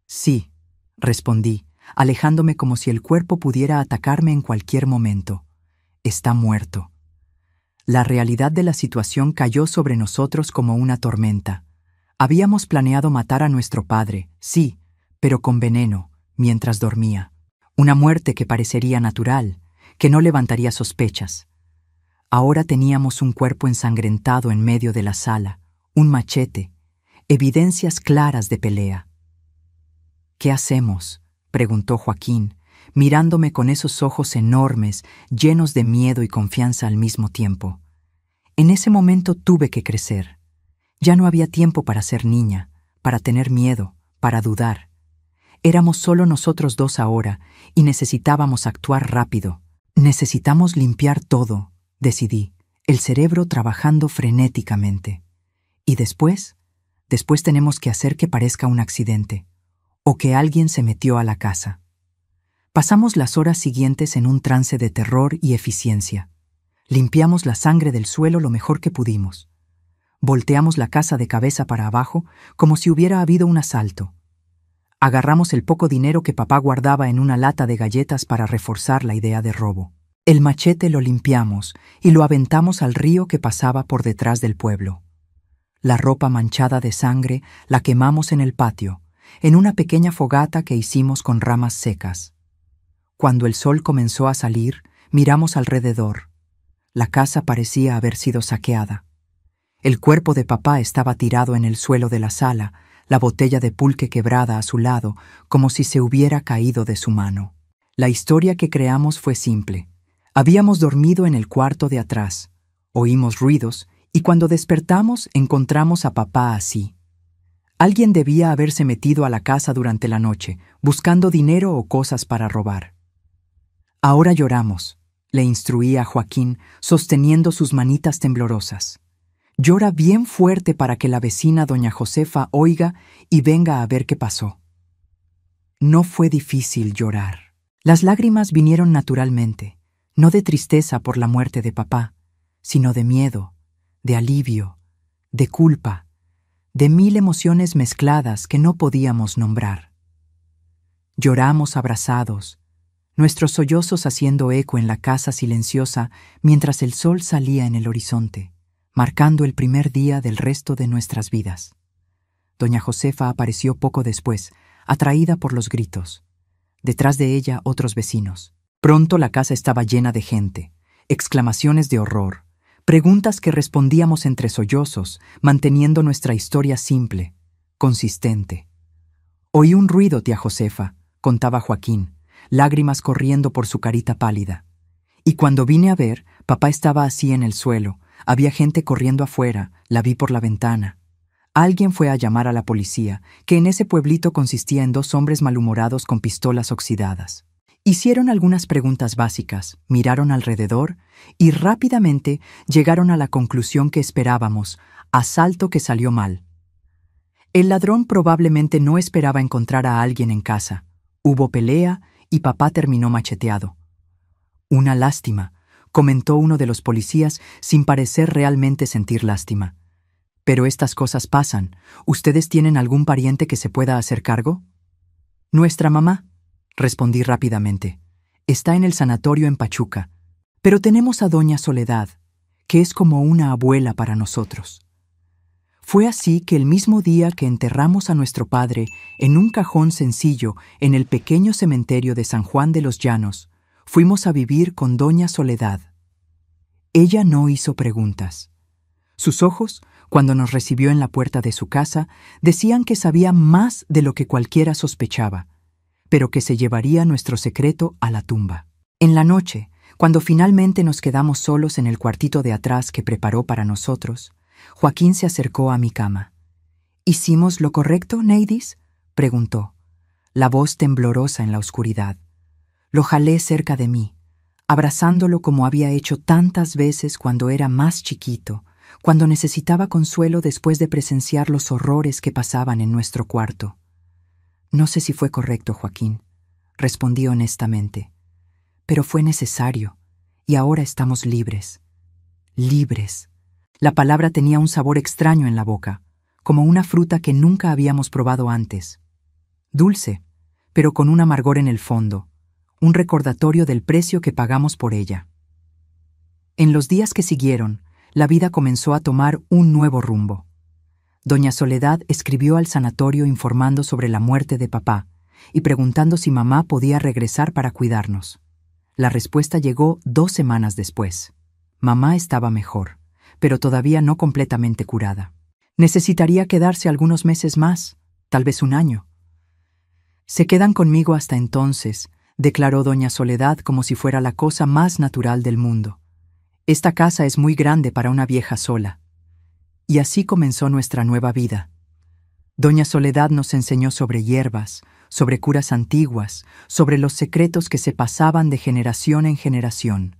Sí, respondí, alejándome como si el cuerpo pudiera atacarme en cualquier momento. Está muerto. La realidad de la situación cayó sobre nosotros como una tormenta. Habíamos planeado matar a nuestro padre, sí, pero con veneno, mientras dormía. Una muerte que parecería natural, que no levantaría sospechas. Ahora teníamos un cuerpo ensangrentado en medio de la sala, un machete, evidencias claras de pelea. ¿Qué hacemos?, preguntó Joaquín, mirándome con esos ojos enormes, llenos de miedo y confianza al mismo tiempo. En ese momento tuve que crecer. Ya no había tiempo para ser niña, para tener miedo, para dudar. Éramos solo nosotros dos ahora y necesitábamos actuar rápido. Necesitamos limpiar todo, decidí, el cerebro trabajando frenéticamente. Y después tenemos que hacer que parezca un accidente, o que alguien se metió a la casa. Pasamos las horas siguientes en un trance de terror y eficiencia. Limpiamos la sangre del suelo lo mejor que pudimos. Volteamos la casa de cabeza para abajo como si hubiera habido un asalto. Agarramos el poco dinero que papá guardaba en una lata de galletas para reforzar la idea de robo. El machete lo limpiamos y lo aventamos al río que pasaba por detrás del pueblo. La ropa manchada de sangre la quemamos en el patio, en una pequeña fogata que hicimos con ramas secas. Cuando el sol comenzó a salir, miramos alrededor. La casa parecía haber sido saqueada. El cuerpo de papá estaba tirado en el suelo de la sala, la botella de pulque quebrada a su lado, como si se hubiera caído de su mano. La historia que creamos fue simple. Habíamos dormido en el cuarto de atrás. Oímos ruidos y cuando despertamos encontramos a papá así. Alguien debía haberse metido a la casa durante la noche, buscando dinero o cosas para robar. Ahora lloramos, le instruí a Joaquín, sosteniendo sus manitas temblorosas. Llora bien fuerte para que la vecina doña Josefa oiga y venga a ver qué pasó. No fue difícil llorar. Las lágrimas vinieron naturalmente, no de tristeza por la muerte de papá, sino de miedo, de alivio, de culpa, de 1000 emociones mezcladas que no podíamos nombrar. Lloramos abrazados, nuestros sollozos haciendo eco en la casa silenciosa mientras el sol salía en el horizonte, marcando el primer día del resto de nuestras vidas. Doña Josefa apareció poco después, atraída por los gritos. Detrás de ella otros vecinos. Pronto la casa estaba llena de gente, exclamaciones de horror, preguntas que respondíamos entre sollozos, manteniendo nuestra historia simple, consistente. Oí un ruido, tía Josefa, contaba Joaquín, lágrimas corriendo por su carita pálida. Y cuando vine a ver, papá estaba así en el suelo, había gente corriendo afuera, la vi por la ventana. Alguien fue a llamar a la policía, que en ese pueblito consistía en 2 hombres malhumorados con pistolas oxidadas. Hicieron algunas preguntas básicas, miraron alrededor y rápidamente llegaron a la conclusión que esperábamos: asalto que salió mal. El ladrón probablemente no esperaba encontrar a alguien en casa. Hubo pelea y papá terminó macheteado. Una lástima, comentó uno de los policías sin parecer realmente sentir lástima. Pero estas cosas pasan. ¿Ustedes tienen algún pariente que se pueda hacer cargo? Nuestra mamá, respondí rápidamente. Está en el sanatorio en Pachuca. Pero tenemos a doña Soledad, que es como una abuela para nosotros. Fue así que el mismo día que enterramos a nuestro padre en un cajón sencillo en el pequeño cementerio de San Juan de los Llanos, fuimos a vivir con doña Soledad. Ella no hizo preguntas. Sus ojos, cuando nos recibió en la puerta de su casa, decían que sabía más de lo que cualquiera sospechaba, pero que se llevaría nuestro secreto a la tumba. En la noche, cuando finalmente nos quedamos solos en el cuartito de atrás que preparó para nosotros, Joaquín se acercó a mi cama. ¿Hicimos lo correcto, Neidis?, preguntó, la voz temblorosa en la oscuridad. Lo jalé cerca de mí, abrazándolo como había hecho tantas veces cuando era más chiquito, cuando necesitaba consuelo después de presenciar los horrores que pasaban en nuestro cuarto. No sé si fue correcto, Joaquín, respondí honestamente, pero fue necesario, y ahora estamos libres. Libres. La palabra tenía un sabor extraño en la boca, como una fruta que nunca habíamos probado antes. Dulce, pero con un amargor en el fondo, un recordatorio del precio que pagamos por ella. En los días que siguieron, la vida comenzó a tomar un nuevo rumbo. Doña Soledad escribió al sanatorio informando sobre la muerte de papá y preguntando si mamá podía regresar para cuidarnos. La respuesta llegó 2 semanas después. Mamá estaba mejor, pero todavía no completamente curada. Necesitaría quedarse algunos meses más, tal vez 1 año. Se quedan conmigo hasta entonces, declaró doña Soledad como si fuera la cosa más natural del mundo. Esta casa es muy grande para una vieja sola. Y así comenzó nuestra nueva vida. Doña Soledad nos enseñó sobre hierbas, sobre curas antiguas, sobre los secretos que se pasaban de generación en generación.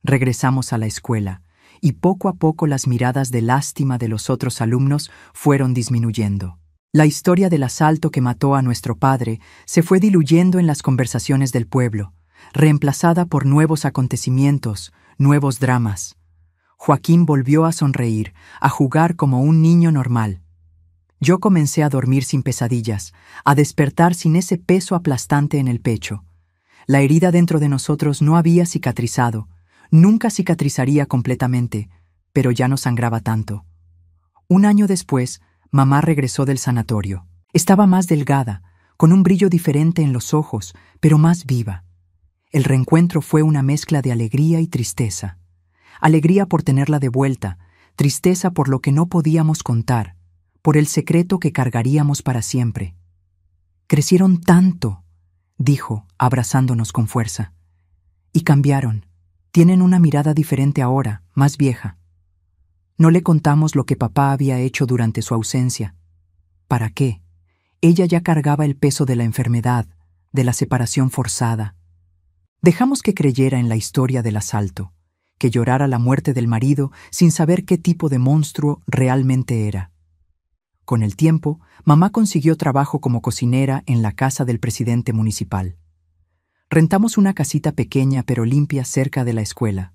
Regresamos a la escuela, y poco a poco las miradas de lástima de los otros alumnos fueron disminuyendo. La historia del asalto que mató a nuestro padre se fue diluyendo en las conversaciones del pueblo, reemplazada por nuevos acontecimientos, nuevos dramas. Joaquín volvió a sonreír, a jugar como un niño normal. Yo comencé a dormir sin pesadillas, a despertar sin ese peso aplastante en el pecho. La herida dentro de nosotros no había cicatrizado, nunca cicatrizaría completamente, pero ya no sangraba tanto. 1 año después, mamá regresó del sanatorio. Estaba más delgada, con un brillo diferente en los ojos, pero más viva. El reencuentro fue una mezcla de alegría y tristeza. Alegría por tenerla de vuelta, tristeza por lo que no podíamos contar, por el secreto que cargaríamos para siempre. Crecieron tanto, dijo, abrazándonos con fuerza. Y cambiaron. Tienen una mirada diferente ahora, más vieja. No le contamos lo que papá había hecho durante su ausencia. ¿Para qué? Ella ya cargaba el peso de la enfermedad, de la separación forzada. Dejamos que creyera en la historia del asalto, que llorara la muerte del marido sin saber qué tipo de monstruo realmente era. Con el tiempo, mamá consiguió trabajo como cocinera en la casa del presidente municipal. Rentamos una casita pequeña pero limpia cerca de la escuela.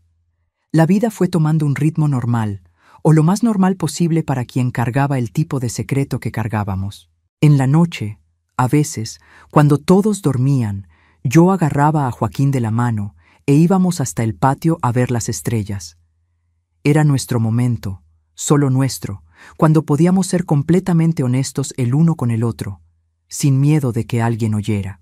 La vida fue tomando un ritmo normal, o lo más normal posible para quien cargaba el tipo de secreto que cargábamos. En la noche, a veces, cuando todos dormían, yo agarraba a Joaquín de la mano e íbamos hasta el patio a ver las estrellas. Era nuestro momento, solo nuestro, cuando podíamos ser completamente honestos el uno con el otro, sin miedo de que alguien oyera.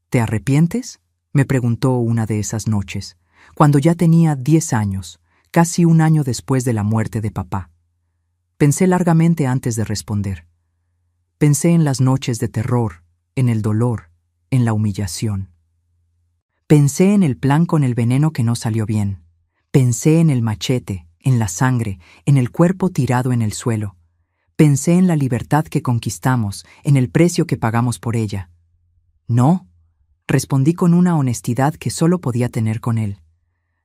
¿Te arrepientes?, me preguntó una de esas noches, cuando ya tenía 10 años, casi 1 año después de la muerte de papá. Pensé largamente antes de responder. Pensé en las noches de terror, en el dolor, en la humillación. Pensé en el plan con el veneno que no salió bien. Pensé en el machete, en la sangre, en el cuerpo tirado en el suelo. Pensé en la libertad que conquistamos, en el precio que pagamos por ella. No, respondí con una honestidad que solo podía tener con él.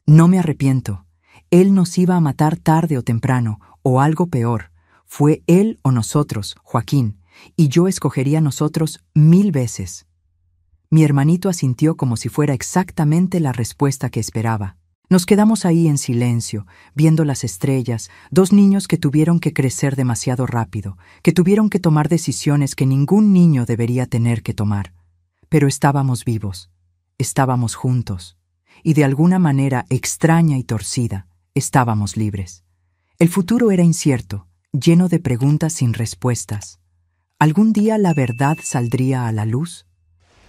No me arrepiento. Él nos iba a matar tarde o temprano, o algo peor. Fue él o nosotros, Joaquín, y yo escogería nosotros 1000 veces. Mi hermanito asintió como si fuera exactamente la respuesta que esperaba. Nos quedamos ahí en silencio, viendo las estrellas, dos niños que tuvieron que crecer demasiado rápido, que tuvieron que tomar decisiones que ningún niño debería tener que tomar. Pero estábamos vivos, estábamos juntos, y de alguna manera extraña y torcida, estábamos libres. El futuro era incierto, lleno de preguntas sin respuestas. ¿Algún día la verdad saldría a la luz?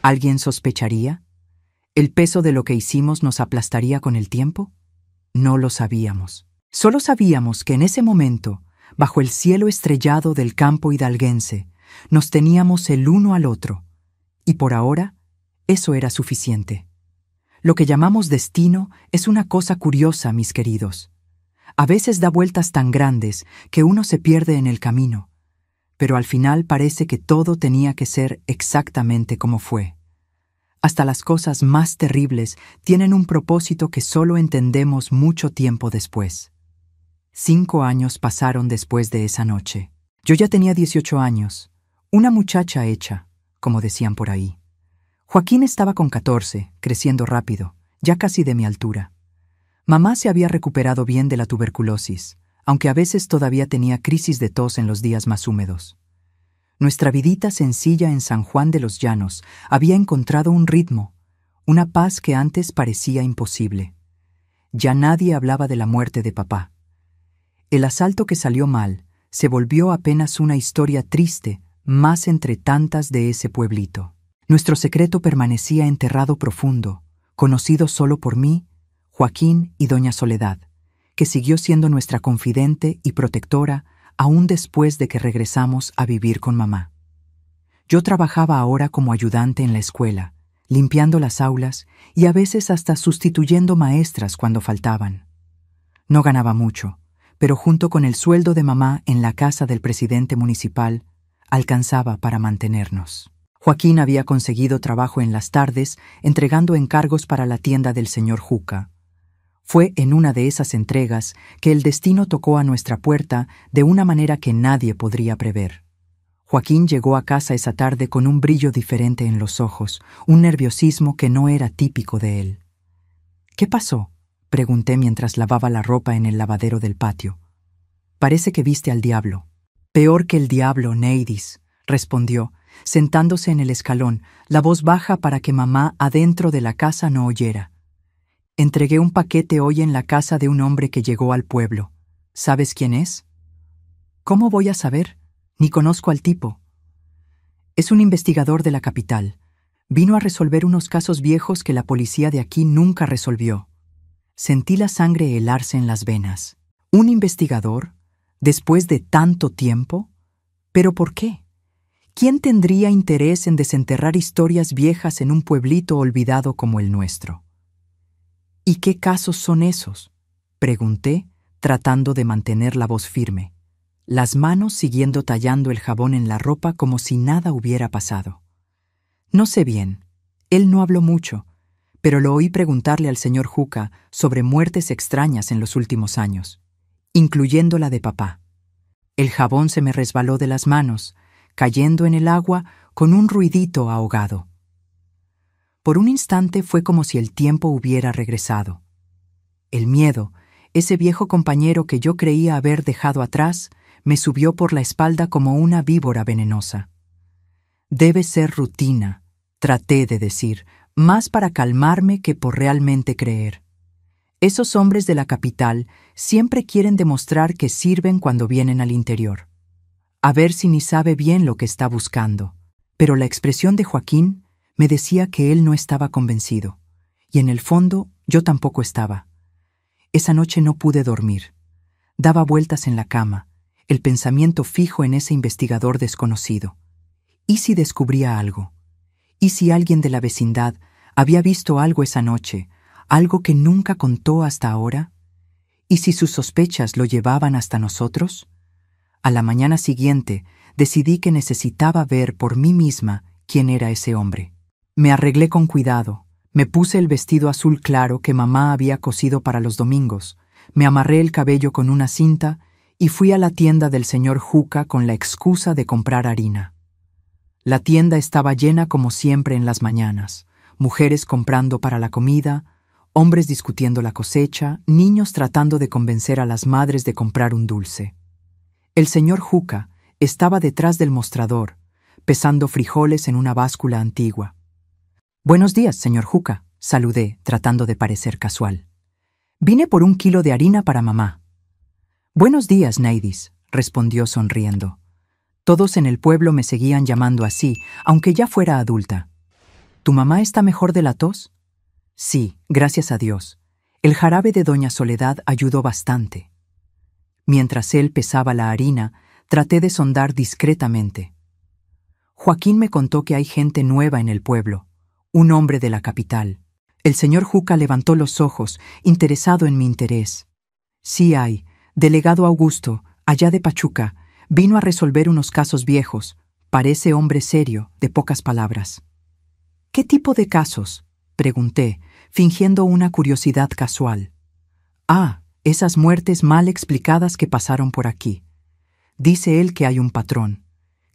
¿Alguien sospecharía? ¿El peso de lo que hicimos nos aplastaría con el tiempo? No lo sabíamos. Solo sabíamos que en ese momento, bajo el cielo estrellado del campo hidalguense, nos teníamos el uno al otro, y por ahora, eso era suficiente. Lo que llamamos destino es una cosa curiosa, mis queridos. A veces da vueltas tan grandes que uno se pierde en el camino, pero al final parece que todo tenía que ser exactamente como fue. Hasta las cosas más terribles tienen un propósito que solo entendemos mucho tiempo después. 5 años pasaron después de esa noche. Yo ya tenía 18 años, una muchacha hecha, como decían por ahí. Joaquín estaba con 14, creciendo rápido, ya casi de mi altura. Mamá se había recuperado bien de la tuberculosis, aunque a veces todavía tenía crisis de tos en los días más húmedos. Nuestra vidita sencilla en San Juan de los Llanos había encontrado un ritmo, una paz que antes parecía imposible. Ya nadie hablaba de la muerte de papá. El asalto que salió mal se volvió apenas una historia triste, más entre tantas de ese pueblito. Nuestro secreto permanecía enterrado profundo, conocido solo por mí, Joaquín y doña Soledad, que siguió siendo nuestra confidente y protectora aún después de que regresamos a vivir con mamá. Yo trabajaba ahora como ayudante en la escuela, limpiando las aulas y a veces hasta sustituyendo maestras cuando faltaban. No ganaba mucho, pero junto con el sueldo de mamá en la casa del presidente municipal, alcanzaba para mantenernos. Joaquín había conseguido trabajo en las tardes entregando encargos para la tienda del señor Juca. Fue en una de esas entregas que el destino tocó a nuestra puerta de una manera que nadie podría prever. Joaquín llegó a casa esa tarde con un brillo diferente en los ojos, un nerviosismo que no era típico de él. «¿Qué pasó?», pregunté mientras lavaba la ropa en el lavadero del patio. «Parece que viste al diablo». «Peor que el diablo, Neidis», respondió, sentándose en el escalón, la voz baja para que mamá adentro de la casa no oyera. «Entregué un paquete hoy en la casa de un hombre que llegó al pueblo. ¿Sabes quién es?» «¿Cómo voy a saber? Ni conozco al tipo». «Es un investigador de la capital. Vino a resolver unos casos viejos que la policía de aquí nunca resolvió». Sentí la sangre helarse en las venas. ¿Un investigador? ¿Después de tanto tiempo? ¿Pero por qué? ¿Quién tendría interés en desenterrar historias viejas en un pueblito olvidado como el nuestro? «¿Y qué casos son esos?», pregunté, tratando de mantener la voz firme, las manos siguiendo tallando el jabón en la ropa como si nada hubiera pasado. No sé bien, él no habló mucho, pero lo oí preguntarle al señor Juca sobre muertes extrañas en los últimos años, incluyendo la de papá. El jabón se me resbaló de las manos, cayendo en el agua con un ruidito ahogado. Por un instante fue como si el tiempo hubiera regresado. El miedo, ese viejo compañero que yo creía haber dejado atrás, me subió por la espalda como una víbora venenosa. «Debe ser rutina», traté de decir, más para calmarme que por realmente creer. Esos hombres de la capital siempre quieren demostrar que sirven cuando vienen al interior. A ver si ni sabe bien lo que está buscando. Pero la expresión de Joaquín me decía que él no estaba convencido, y en el fondo yo tampoco estaba. Esa noche no pude dormir. Daba vueltas en la cama, el pensamiento fijo en ese investigador desconocido. ¿Y si descubría algo? ¿Y si alguien de la vecindad había visto algo esa noche, algo que nunca contó hasta ahora? ¿Y si sus sospechas lo llevaban hasta nosotros? A la mañana siguiente decidí que necesitaba ver por mí misma quién era ese hombre. Me arreglé con cuidado, me puse el vestido azul claro que mamá había cosido para los domingos, me amarré el cabello con una cinta y fui a la tienda del señor Juca con la excusa de comprar harina. La tienda estaba llena como siempre en las mañanas, mujeres comprando para la comida, hombres discutiendo la cosecha, niños tratando de convencer a las madres de comprar un dulce. El señor Juca estaba detrás del mostrador, pesando frijoles en una báscula antigua. «Buenos días, señor Juca», saludé, tratando de parecer casual. «Vine por 1 kilo de harina para mamá». «Buenos días, Neidis», respondió sonriendo. Todos en el pueblo me seguían llamando así, aunque ya fuera adulta. «¿Tu mamá está mejor de la tos?» «Sí, gracias a Dios. El jarabe de doña Soledad ayudó bastante». Mientras él pesaba la harina, traté de sondar discretamente. Joaquín me contó que hay gente nueva en el pueblo, un hombre de la capital. El señor Juca levantó los ojos, interesado en mi interés. «Sí hay, delegado Augusto, allá de Pachuca, vino a resolver unos casos viejos. Parece hombre serio, de pocas palabras». «¿Qué tipo de casos?», pregunté, fingiendo una curiosidad casual. «Ah, esas muertes mal explicadas que pasaron por aquí. Dice él que hay un patrón,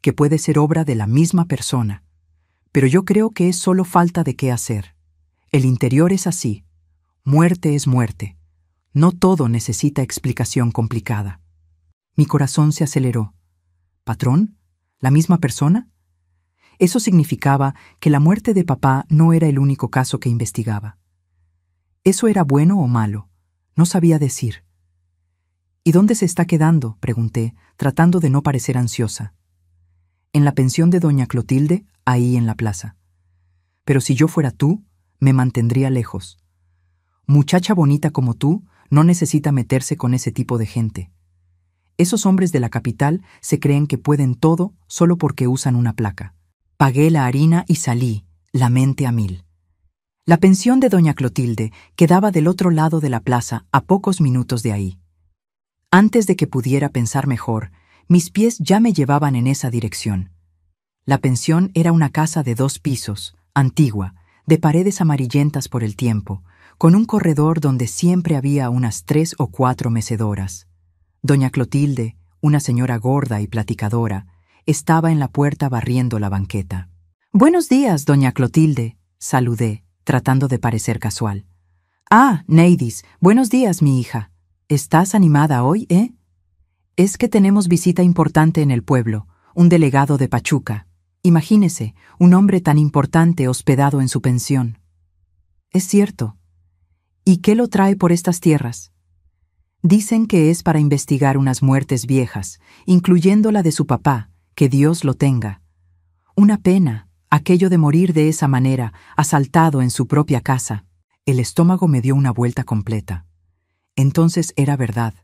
que puede ser obra de la misma persona. Pero yo creo que es solo falta de qué hacer. El interior es así. Muerte es muerte. No todo necesita explicación complicada». Mi corazón se aceleró. ¿Patrón? ¿La misma persona? Eso significaba que la muerte de papá no era el único caso que investigaba. ¿Eso era bueno o malo? No sabía decir. «¿Y dónde se está quedando?», pregunté, tratando de no parecer ansiosa. «En la pensión de doña Clotilde, ahí en la plaza. Pero si yo fuera tú, me mantendría lejos. Muchacha bonita como tú no necesita meterse con ese tipo de gente. Esos hombres de la capital se creen que pueden todo solo porque usan una placa». Pagué la harina y salí, la mente a mil. La pensión de doña Clotilde quedaba del otro lado de la plaza, a pocos minutos de ahí. Antes de que pudiera pensar mejor, mis pies ya me llevaban en esa dirección. La pensión era una casa de 2 pisos, antigua, de paredes amarillentas por el tiempo, con un corredor donde siempre había unas 3 o 4 mecedoras. Doña Clotilde, una señora gorda y platicadora, estaba en la puerta barriendo la banqueta. «Buenos días, doña Clotilde», saludé, tratando de parecer casual. «Ah, Neidis, buenos días, mi hija. ¿Estás animada hoy, eh? Es que tenemos visita importante en el pueblo, un delegado de Pachuca. Imagínese, un hombre tan importante hospedado en su pensión». «Es cierto. ¿Y qué lo trae por estas tierras?» «Dicen que es para investigar unas muertes viejas, incluyendo la de su papá, que Dios lo tenga. Una pena, aquello de morir de esa manera, asaltado en su propia casa». El estómago me dio una vuelta completa. Entonces era verdad.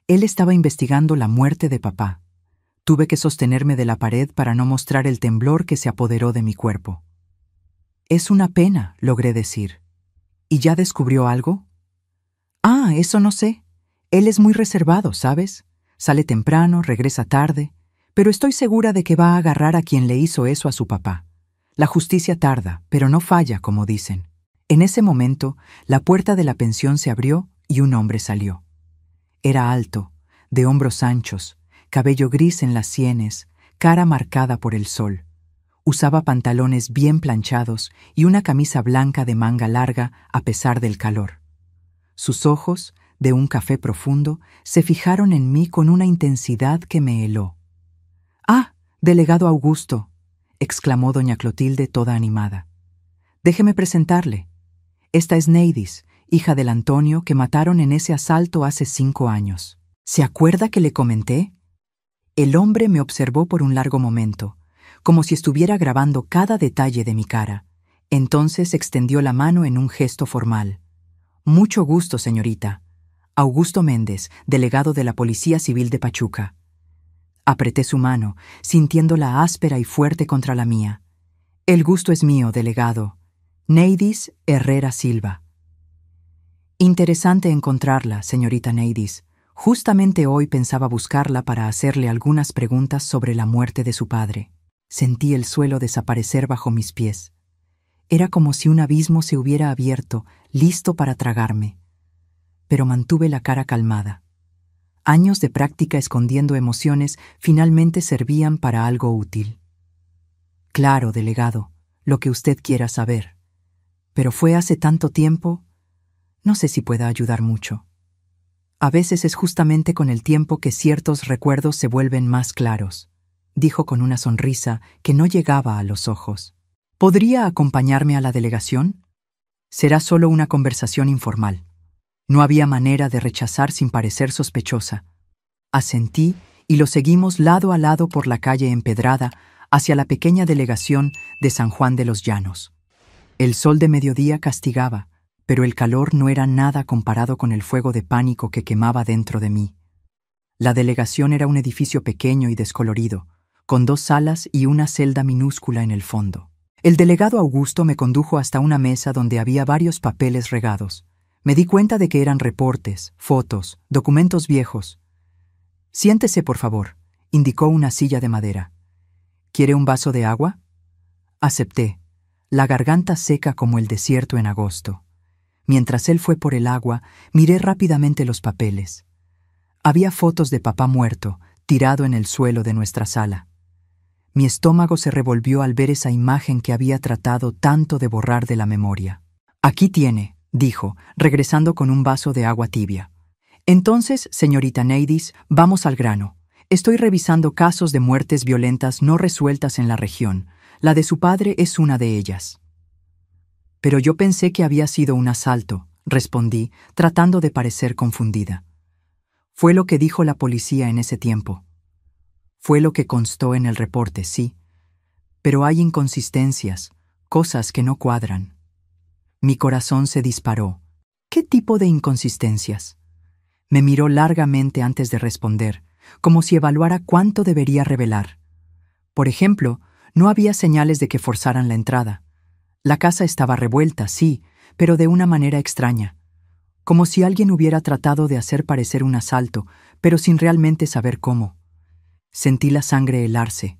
Él estaba investigando la muerte de papá. Tuve que sostenerme de la pared para no mostrar el temblor que se apoderó de mi cuerpo. «Es una pena», logré decir. «¿Y ya descubrió algo?» «Ah, eso no sé. Él es muy reservado, ¿sabes? Sale temprano, regresa tarde, pero estoy segura de que va a agarrar a quien le hizo eso a su papá. La justicia tarda, pero no falla, como dicen». En ese momento, la puerta de la pensión se abrió y un hombre salió. Era alto, de hombros anchos, cabello gris en las sienes, cara marcada por el sol. Usaba pantalones bien planchados y una camisa blanca de manga larga a pesar del calor. Sus ojos, de un café profundo, se fijaron en mí con una intensidad que me heló. «Ah, delegado Augusto», exclamó doña Clotilde toda animada. «Déjeme presentarle. Esta es Neidis, hija del Antonio que mataron en ese asalto hace 5 años. ¿Se acuerda que le comenté?». El hombre me observó por un largo momento, como si estuviera grabando cada detalle de mi cara. Entonces extendió la mano en un gesto formal. «Mucho gusto, señorita. Augusto Méndez, delegado de la Policía Civil de Pachuca». Apreté su mano, sintiéndola áspera y fuerte contra la mía. «El gusto es mío, delegado. Neidis Herrera Silva». «Interesante encontrarla, señorita Neidis. Justamente hoy pensaba buscarla para hacerle algunas preguntas sobre la muerte de su padre». Sentí el suelo desaparecer bajo mis pies. Era como si un abismo se hubiera abierto, listo para tragarme. Pero mantuve la cara calmada. Años de práctica escondiendo emociones finalmente servían para algo útil. Claro, delegado, lo que usted quiera saber. Pero fue hace tanto tiempo, no sé si pueda ayudar mucho. A veces es justamente con el tiempo que ciertos recuerdos se vuelven más claros, dijo con una sonrisa que no llegaba a los ojos. ¿Podría acompañarme a la delegación? Será solo una conversación informal. No había manera de rechazar sin parecer sospechosa. Asentí y lo seguimos lado a lado por la calle empedrada hacia la pequeña delegación de San Juan de los Llanos. El sol de mediodía castigaba, pero el calor no era nada comparado con el fuego de pánico que quemaba dentro de mí. La delegación era un edificio pequeño y descolorido, con 2 salas y una celda minúscula en el fondo. El delegado Augusto me condujo hasta una mesa donde había varios papeles regados. Me di cuenta de que eran reportes, fotos, documentos viejos. «Siéntese, por favor», indicó una silla de madera. «¿Quiere un vaso de agua?» Acepté, la garganta seca como el desierto en agosto. Mientras él fue por el agua, miré rápidamente los papeles. Había fotos de papá muerto, tirado en el suelo de nuestra sala. Mi estómago se revolvió al ver esa imagen que había tratado tanto de borrar de la memoria. «Aquí tiene», dijo, regresando con un vaso de agua tibia. «Entonces, señorita Neidis, vamos al grano. Estoy revisando casos de muertes violentas no resueltas en la región. La de su padre es una de ellas». «Pero yo pensé que había sido un asalto», respondí, tratando de parecer confundida. «Fue lo que dijo la policía en ese tiempo. Fue lo que constó en el reporte, sí. Pero hay inconsistencias, cosas que no cuadran». Mi corazón se disparó. ¿Qué tipo de inconsistencias? Me miró largamente antes de responder, como si evaluara cuánto debería revelar. Por ejemplo, no había señales de que forzaran la entrada. La casa estaba revuelta, sí, pero de una manera extraña. Como si alguien hubiera tratado de hacer parecer un asalto, pero sin realmente saber cómo. Sentí la sangre helarse.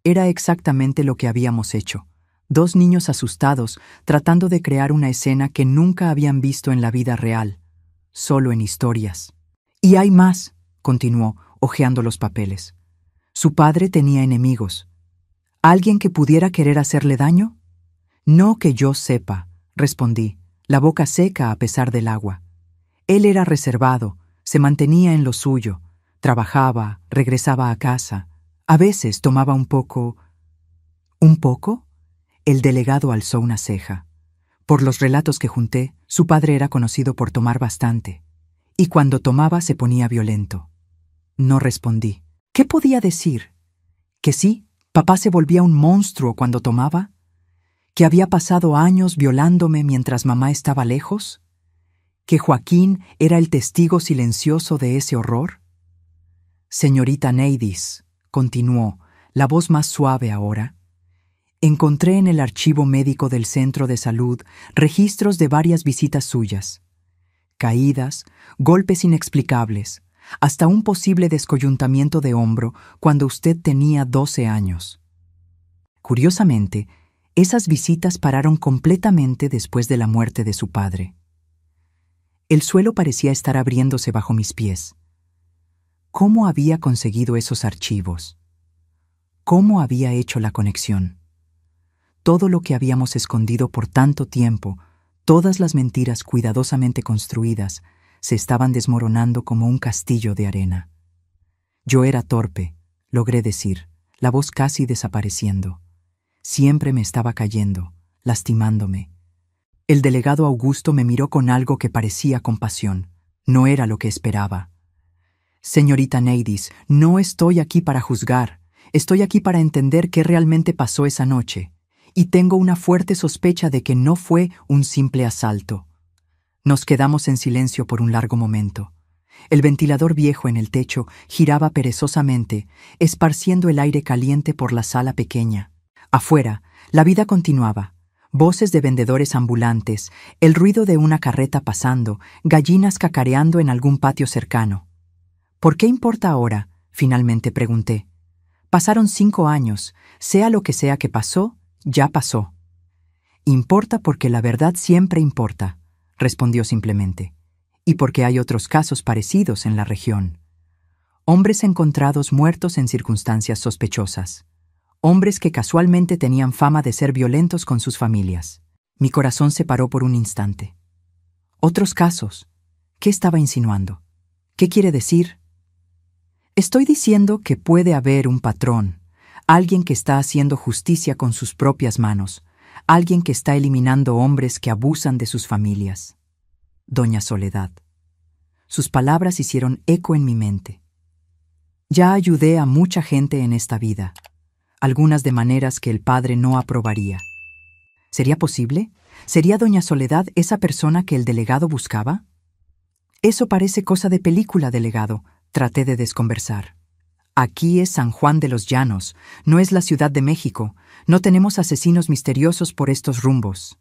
Era exactamente lo que habíamos hecho. 2 niños asustados tratando de crear una escena que nunca habían visto en la vida real, solo en historias. «Y hay más», continuó, hojeando los papeles. «Su padre tenía enemigos. ¿Alguien que pudiera querer hacerle daño?» «No que yo sepa», respondí, la boca seca a pesar del agua. Él era reservado, se mantenía en lo suyo, trabajaba, regresaba a casa. A veces tomaba un poco... ¿Un poco? El delegado alzó una ceja. Por los relatos que junté, su padre era conocido por tomar bastante. Y cuando tomaba se ponía violento. No respondí. ¿Qué podía decir? ¿Que sí, papá se volvía un monstruo cuando tomaba? ¿Que había pasado años violándome mientras mamá estaba lejos? ¿Que Joaquín era el testigo silencioso de ese horror? «Señorita Neidis», continuó, la voz más suave ahora, «encontré en el archivo médico del centro de salud registros de varias visitas suyas. Caídas, golpes inexplicables, hasta un posible descoyuntamiento de hombro cuando usted tenía 12 años. Curiosamente, esas visitas pararon completamente después de la muerte de su padre. El suelo parecía estar abriéndose bajo mis pies. ¿Cómo había conseguido esos archivos? ¿Cómo había hecho la conexión? Todo lo que habíamos escondido por tanto tiempo, todas las mentiras cuidadosamente construidas, se estaban desmoronando como un castillo de arena. Yo era torpe, logré decir, la voz casi desapareciendo. Siempre me estaba cayendo, lastimándome. El delegado Augusto me miró con algo que parecía compasión. No era lo que esperaba. «Señorita Neidis, no estoy aquí para juzgar. Estoy aquí para entender qué realmente pasó esa noche. Y tengo una fuerte sospecha de que no fue un simple asalto». Nos quedamos en silencio por un largo momento. El ventilador viejo en el techo giraba perezosamente, esparciendo el aire caliente por la sala pequeña. Afuera, la vida continuaba. Voces de vendedores ambulantes, el ruido de una carreta pasando, gallinas cacareando en algún patio cercano. «¿Por qué importa ahora?», finalmente pregunté. «Pasaron 5 años. Sea lo que sea que pasó, ya pasó». «Importa porque la verdad siempre importa», respondió simplemente. «Y porque hay otros casos parecidos en la región. Hombres encontrados muertos en circunstancias sospechosas. hombres que casualmente tenían fama de ser violentos con sus familias. Mi corazón se paró por un instante. Otros casos. ¿Qué estaba insinuando? ¿Qué quiere decir? Estoy diciendo que puede haber un patrón, alguien que está haciendo justicia con sus propias manos, alguien que está eliminando hombres que abusan de sus familias. Doña Soledad. Sus palabras hicieron eco en mi mente. Ya ayudé a mucha gente en esta vida, algunas de maneras que el padre no aprobaría. ¿Sería posible? ¿Sería doña Soledad esa persona que el delegado buscaba? Eso parece cosa de película, delegado, traté de desconversar. Aquí es San Juan de los Llanos, no es la Ciudad de México, no tenemos asesinos misteriosos por estos rumbos.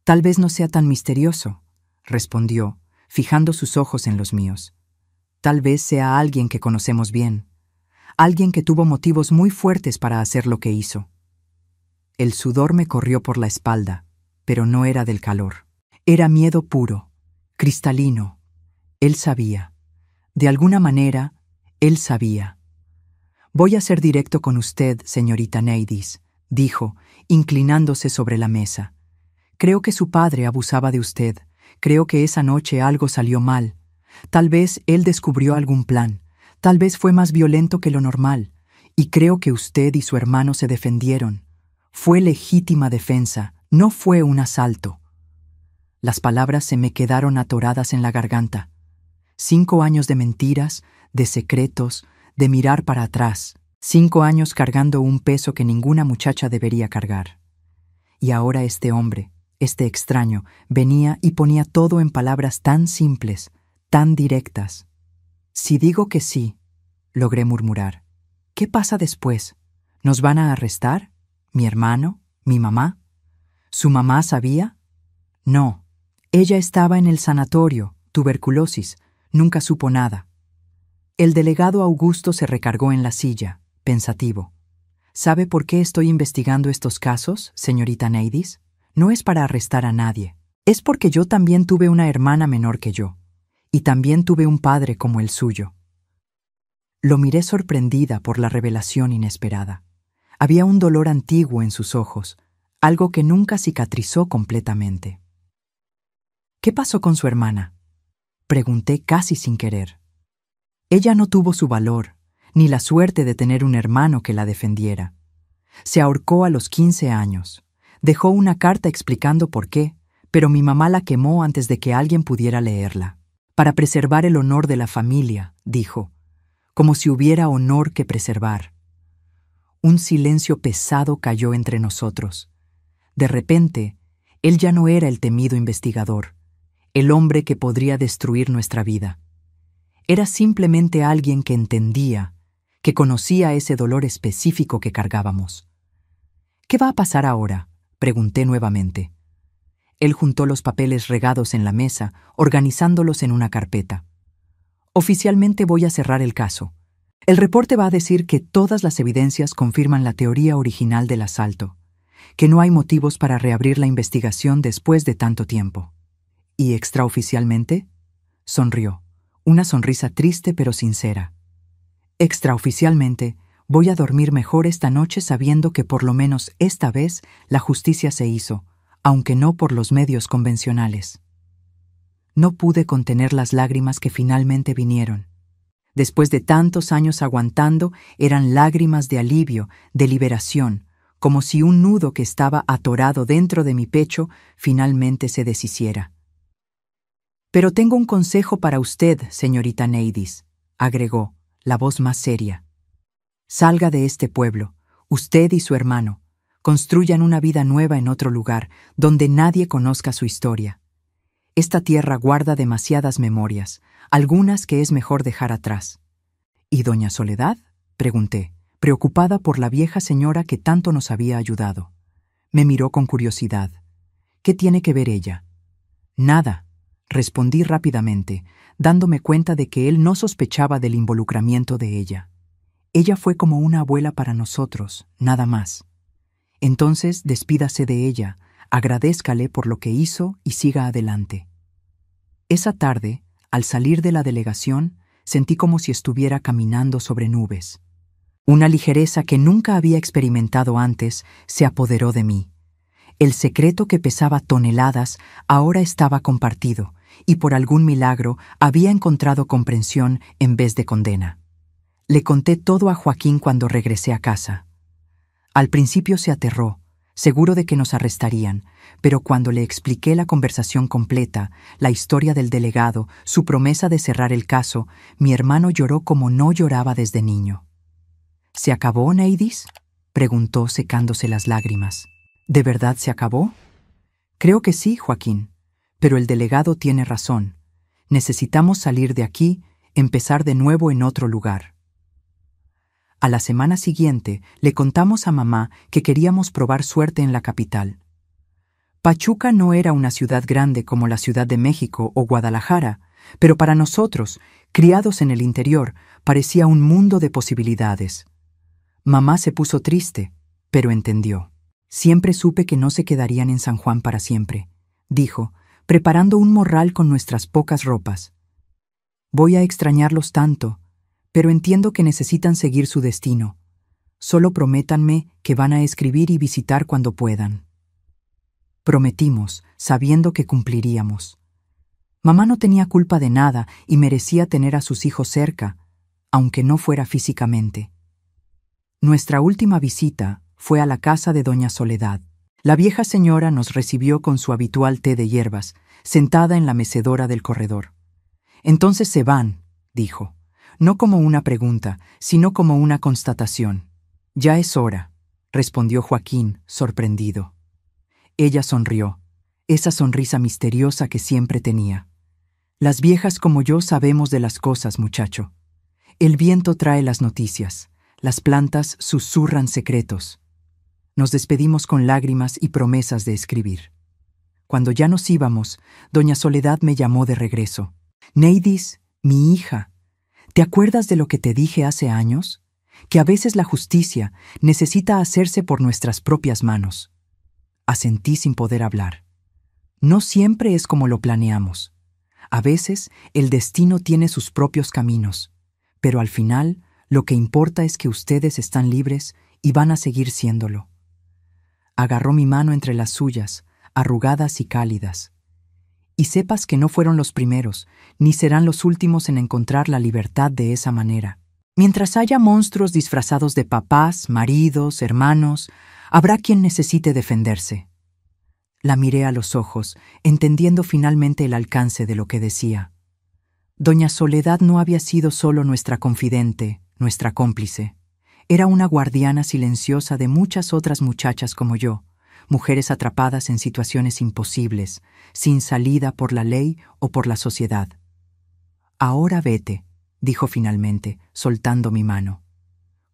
Tal vez no sea tan misterioso, respondió, fijando sus ojos en los míos. Tal vez sea alguien que conocemos bien, alguien que tuvo motivos muy fuertes para hacer lo que hizo. El sudor me corrió por la espalda, pero no era del calor. Era miedo puro, cristalino. Él sabía. De alguna manera, él sabía. Voy a ser directo con usted, señorita Neidis, dijo, inclinándose sobre la mesa. Creo que su padre abusaba de usted. Creo que esa noche algo salió mal. Tal vez él descubrió algún plan. Tal vez fue más violento que lo normal. Y creo que usted y su hermano se defendieron. Fue legítima defensa, no fue un asalto. Las palabras se me quedaron atoradas en la garganta. 5 años de mentiras, de secretos, de mirar para atrás. 5 años cargando un peso que ninguna muchacha debería cargar. Y ahora este hombre, este extraño, venía y ponía todo en palabras tan simples, tan directas. Si digo que sí, logré murmurar. ¿Qué pasa después? ¿Nos van a arrestar? ¿Mi hermano? ¿Mi mamá? ¿Su mamá sabía? No. Ella estaba en el sanatorio, tuberculosis, nunca supo nada. El delegado Augusto se recargó en la silla, pensativo. ¿Sabe por qué estoy investigando estos casos, señorita Neidis? No es para arrestar a nadie. Es porque yo también tuve una hermana menor que yo. Y también tuve un padre como el suyo. Lo miré sorprendida por la revelación inesperada. Había un dolor antiguo en sus ojos, algo que nunca cicatrizó completamente. ¿Qué pasó con su hermana? Pregunté casi sin querer. Ella no tuvo su valor, ni la suerte de tener un hermano que la defendiera. Se ahorcó a los 15 años. Dejó una carta explicando por qué, pero mi mamá la quemó antes de que alguien pudiera leerla. Para preservar el honor de la familia, dijo, como si hubiera honor que preservar. Un silencio pesado cayó entre nosotros. De repente, él ya no era el temido investigador, el hombre que podría destruir nuestra vida. Era simplemente alguien que entendía, que conocía ese dolor específico que cargábamos. ¿Qué va a pasar ahora?, pregunté nuevamente. Él juntó los papeles regados en la mesa, organizándolos en una carpeta. Oficialmente voy a cerrar el caso. El reporte va a decir que todas las evidencias confirman la teoría original del asalto, que no hay motivos para reabrir la investigación después de tanto tiempo. ¿Y extraoficialmente? Sonrió, una sonrisa triste pero sincera. Extraoficialmente, voy a dormir mejor esta noche sabiendo que por lo menos esta vez la justicia se hizo, aunque no por los medios convencionales. No pude contener las lágrimas que finalmente vinieron. Después de tantos años aguantando, eran lágrimas de alivio, de liberación, como si un nudo que estaba atorado dentro de mi pecho finalmente se deshiciera. Pero tengo un consejo para usted, señorita Neidis, agregó, la voz más seria. Salga de este pueblo, usted y su hermano. Construyan una vida nueva en otro lugar, donde nadie conozca su historia. Esta tierra guarda demasiadas memorias, algunas que es mejor dejar atrás. ¿Y doña Soledad?, pregunté, preocupada por la vieja señora que tanto nos había ayudado. Me miró con curiosidad. ¿Qué tiene que ver ella? Nada, respondí rápidamente, dándome cuenta de que él no sospechaba del involucramiento de ella. Ella fue como una abuela para nosotros, nada más. Entonces despídase de ella, agradézcale por lo que hizo y siga adelante. Esa tarde, al salir de la delegación, sentí como si estuviera caminando sobre nubes. Una ligereza que nunca había experimentado antes se apoderó de mí. El secreto que pesaba toneladas ahora estaba compartido, y por algún milagro había encontrado comprensión en vez de condena. Le conté todo a Joaquín cuando regresé a casa. Al principio se aterró, seguro de que nos arrestarían, pero cuando le expliqué la conversación completa, la historia del delegado, su promesa de cerrar el caso, mi hermano lloró como no lloraba desde niño. ¿Se acabó, Neidis?, preguntó secándose las lágrimas. ¿De verdad se acabó? Creo que sí, Joaquín, pero el delegado tiene razón. Necesitamos salir de aquí, empezar de nuevo en otro lugar. A la semana siguiente le contamos a mamá que queríamos probar suerte en la capital. Pachuca no era una ciudad grande como la Ciudad de México o Guadalajara, pero para nosotros, criados en el interior, parecía un mundo de posibilidades. Mamá se puso triste, pero entendió. Siempre supe que no se quedarían en San Juan para siempre, dijo, preparando un morral con nuestras pocas ropas. Voy a extrañarlos tanto, pero entiendo que necesitan seguir su destino. Solo prométanme que van a escribir y visitar cuando puedan. Prometimos, sabiendo que cumpliríamos. Mamá no tenía culpa de nada y merecía tener a sus hijos cerca, aunque no fuera físicamente. Nuestra última visita fue a la casa de doña Soledad. La vieja señora nos recibió con su habitual té de hierbas, sentada en la mecedora del corredor. «Entonces se van», dijo, no como una pregunta, sino como una constatación. «Ya es hora», respondió Joaquín, sorprendido. Ella sonrió, esa sonrisa misteriosa que siempre tenía. «Las viejas como yo sabemos de las cosas, muchacho. El viento trae las noticias, las plantas susurran secretos». Nos despedimos con lágrimas y promesas de escribir. Cuando ya nos íbamos, doña Soledad me llamó de regreso. «Neidis, mi hija, ¿te acuerdas de lo que te dije hace años? Que a veces la justicia necesita hacerse por nuestras propias manos». Asentí sin poder hablar. No siempre es como lo planeamos. A veces el destino tiene sus propios caminos, pero al final lo que importa es que ustedes están libres y van a seguir siéndolo. Agarró mi mano entre las suyas, arrugadas y cálidas. Y sepas que no fueron los primeros, ni serán los últimos en encontrar la libertad de esa manera. Mientras haya monstruos disfrazados de papás, maridos, hermanos, habrá quien necesite defenderse. La miré a los ojos, entendiendo finalmente el alcance de lo que decía. Doña Soledad no había sido solo nuestra confidente, nuestra cómplice. Era una guardiana silenciosa de muchas otras muchachas como yo, mujeres atrapadas en situaciones imposibles, sin salida por la ley o por la sociedad. «Ahora vete», dijo finalmente, soltando mi mano.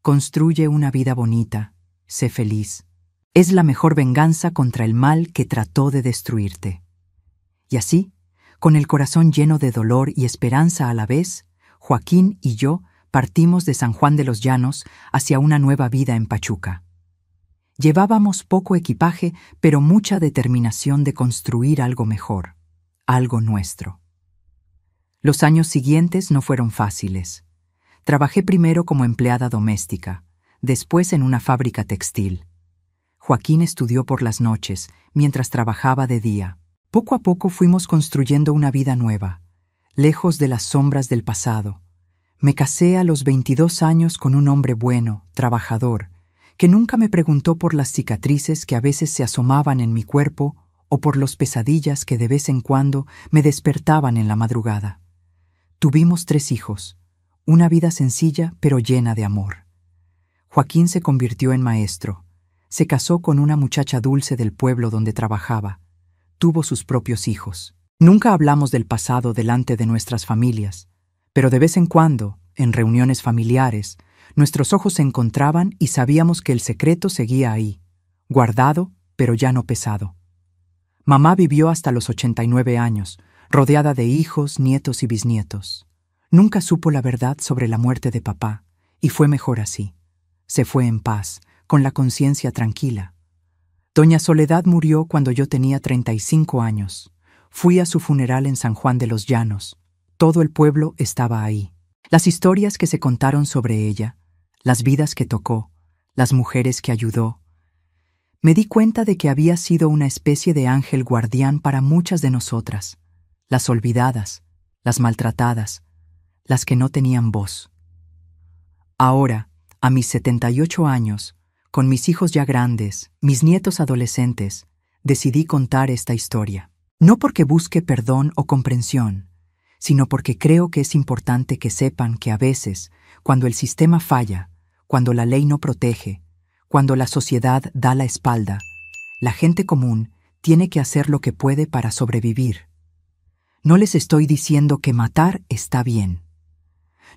«Construye una vida bonita, sé feliz. Es la mejor venganza contra el mal que trató de destruirte». Y así, con el corazón lleno de dolor y esperanza a la vez, Joaquín y yo partimos de San Juan de los Llanos hacia una nueva vida en Pachuca. Llevábamos poco equipaje, pero mucha determinación de construir algo mejor, algo nuestro. Los años siguientes no fueron fáciles. Trabajé primero como empleada doméstica, después en una fábrica textil. Joaquín estudió por las noches, mientras trabajaba de día. Poco a poco fuimos construyendo una vida nueva, lejos de las sombras del pasado. Me casé a los 22 años con un hombre bueno, trabajador, que nunca me preguntó por las cicatrices que a veces se asomaban en mi cuerpo o por los pesadillas que de vez en cuando me despertaban en la madrugada. Tuvimos 3 hijos, una vida sencilla pero llena de amor. Joaquín se convirtió en maestro, se casó con una muchacha dulce del pueblo donde trabajaba, tuvo sus propios hijos. Nunca hablamos del pasado delante de nuestras familias, pero de vez en cuando, en reuniones familiares, nuestros ojos se encontraban y sabíamos que el secreto seguía ahí, guardado, pero ya no pesado. Mamá vivió hasta los 89 años, rodeada de hijos, nietos y bisnietos. Nunca supo la verdad sobre la muerte de papá, y fue mejor así. Se fue en paz, con la conciencia tranquila. Doña Soledad murió cuando yo tenía 35 años. Fui a su funeral en San Juan de los Llanos. Todo el pueblo estaba ahí. Las historias que se contaron sobre ella, las vidas que tocó, las mujeres que ayudó. Me di cuenta de que había sido una especie de ángel guardián para muchas de nosotras, las olvidadas, las maltratadas, las que no tenían voz. Ahora, a mis 78 años, con mis hijos ya grandes, mis nietos adolescentes, decidí contar esta historia. No porque busque perdón o comprensión, sino porque creo que es importante que sepan que a veces, cuando el sistema falla, cuando la ley no protege, cuando la sociedad da la espalda, la gente común tiene que hacer lo que puede para sobrevivir. No les estoy diciendo que matar está bien.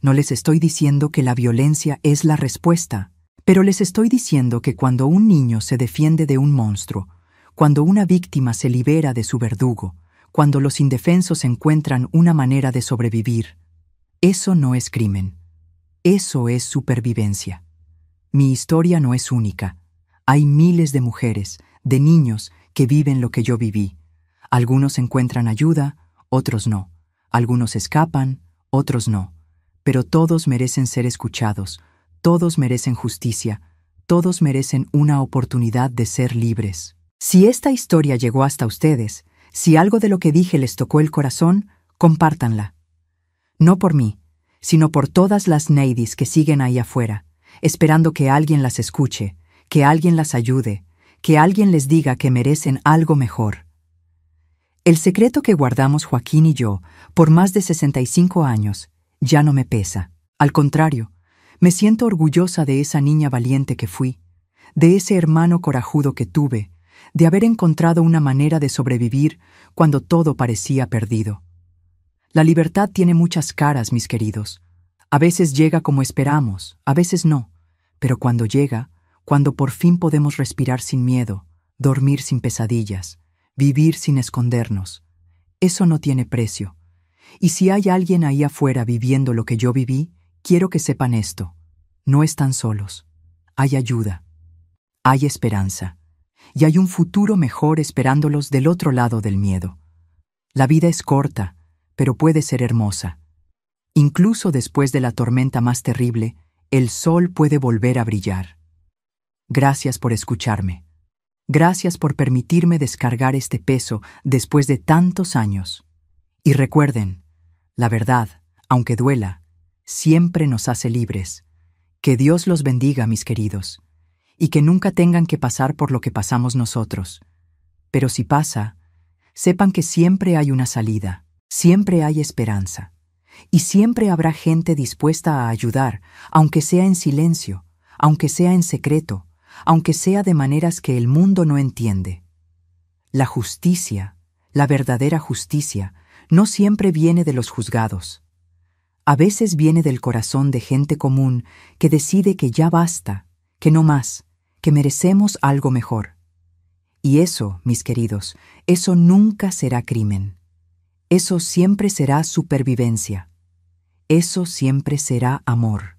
No les estoy diciendo que la violencia es la respuesta, pero les estoy diciendo que cuando un niño se defiende de un monstruo, cuando una víctima se libera de su verdugo, cuando los indefensos encuentran una manera de sobrevivir, eso no es crimen. Eso es supervivencia. Mi historia no es única. Hay miles de mujeres, de niños que viven lo que yo viví. Algunos encuentran ayuda, otros no. Algunos escapan, otros no. Pero todos merecen ser escuchados, todos merecen justicia, todos merecen una oportunidad de ser libres. Si esta historia llegó hasta ustedes, si algo de lo que dije les tocó el corazón, compártanla. No por mí, sino por todas las Neidis que siguen ahí afuera, esperando que alguien las escuche, que alguien las ayude, que alguien les diga que merecen algo mejor. El secreto que guardamos Joaquín y yo por más de 65 años ya no me pesa. Al contrario, me siento orgullosa de esa niña valiente que fui, de ese hermano corajudo que tuve, de haber encontrado una manera de sobrevivir cuando todo parecía perdido. La libertad tiene muchas caras, mis queridos. A veces llega como esperamos, a veces no, pero cuando llega, cuando por fin podemos respirar sin miedo, dormir sin pesadillas, vivir sin escondernos, eso no tiene precio. Y si hay alguien ahí afuera viviendo lo que yo viví, quiero que sepan esto: no están solos. Hay ayuda, hay esperanza, y hay un futuro mejor esperándolos del otro lado del miedo. La vida es corta, pero puede ser hermosa. Incluso después de la tormenta más terrible, el sol puede volver a brillar. Gracias por escucharme. Gracias por permitirme descargar este peso después de tantos años. Y recuerden, la verdad, aunque duela, siempre nos hace libres. Que Dios los bendiga, mis queridos, y que nunca tengan que pasar por lo que pasamos nosotros. Pero si pasa, sepan que siempre hay una salida, siempre hay esperanza, y siempre habrá gente dispuesta a ayudar, aunque sea en silencio, aunque sea en secreto, aunque sea de maneras que el mundo no entiende. La justicia, la verdadera justicia, no siempre viene de los juzgados. A veces viene del corazón de gente común que decide que ya basta, que no más, que merecemos algo mejor. Y eso, mis queridos, eso nunca será crimen. Eso siempre será supervivencia. Eso siempre será amor.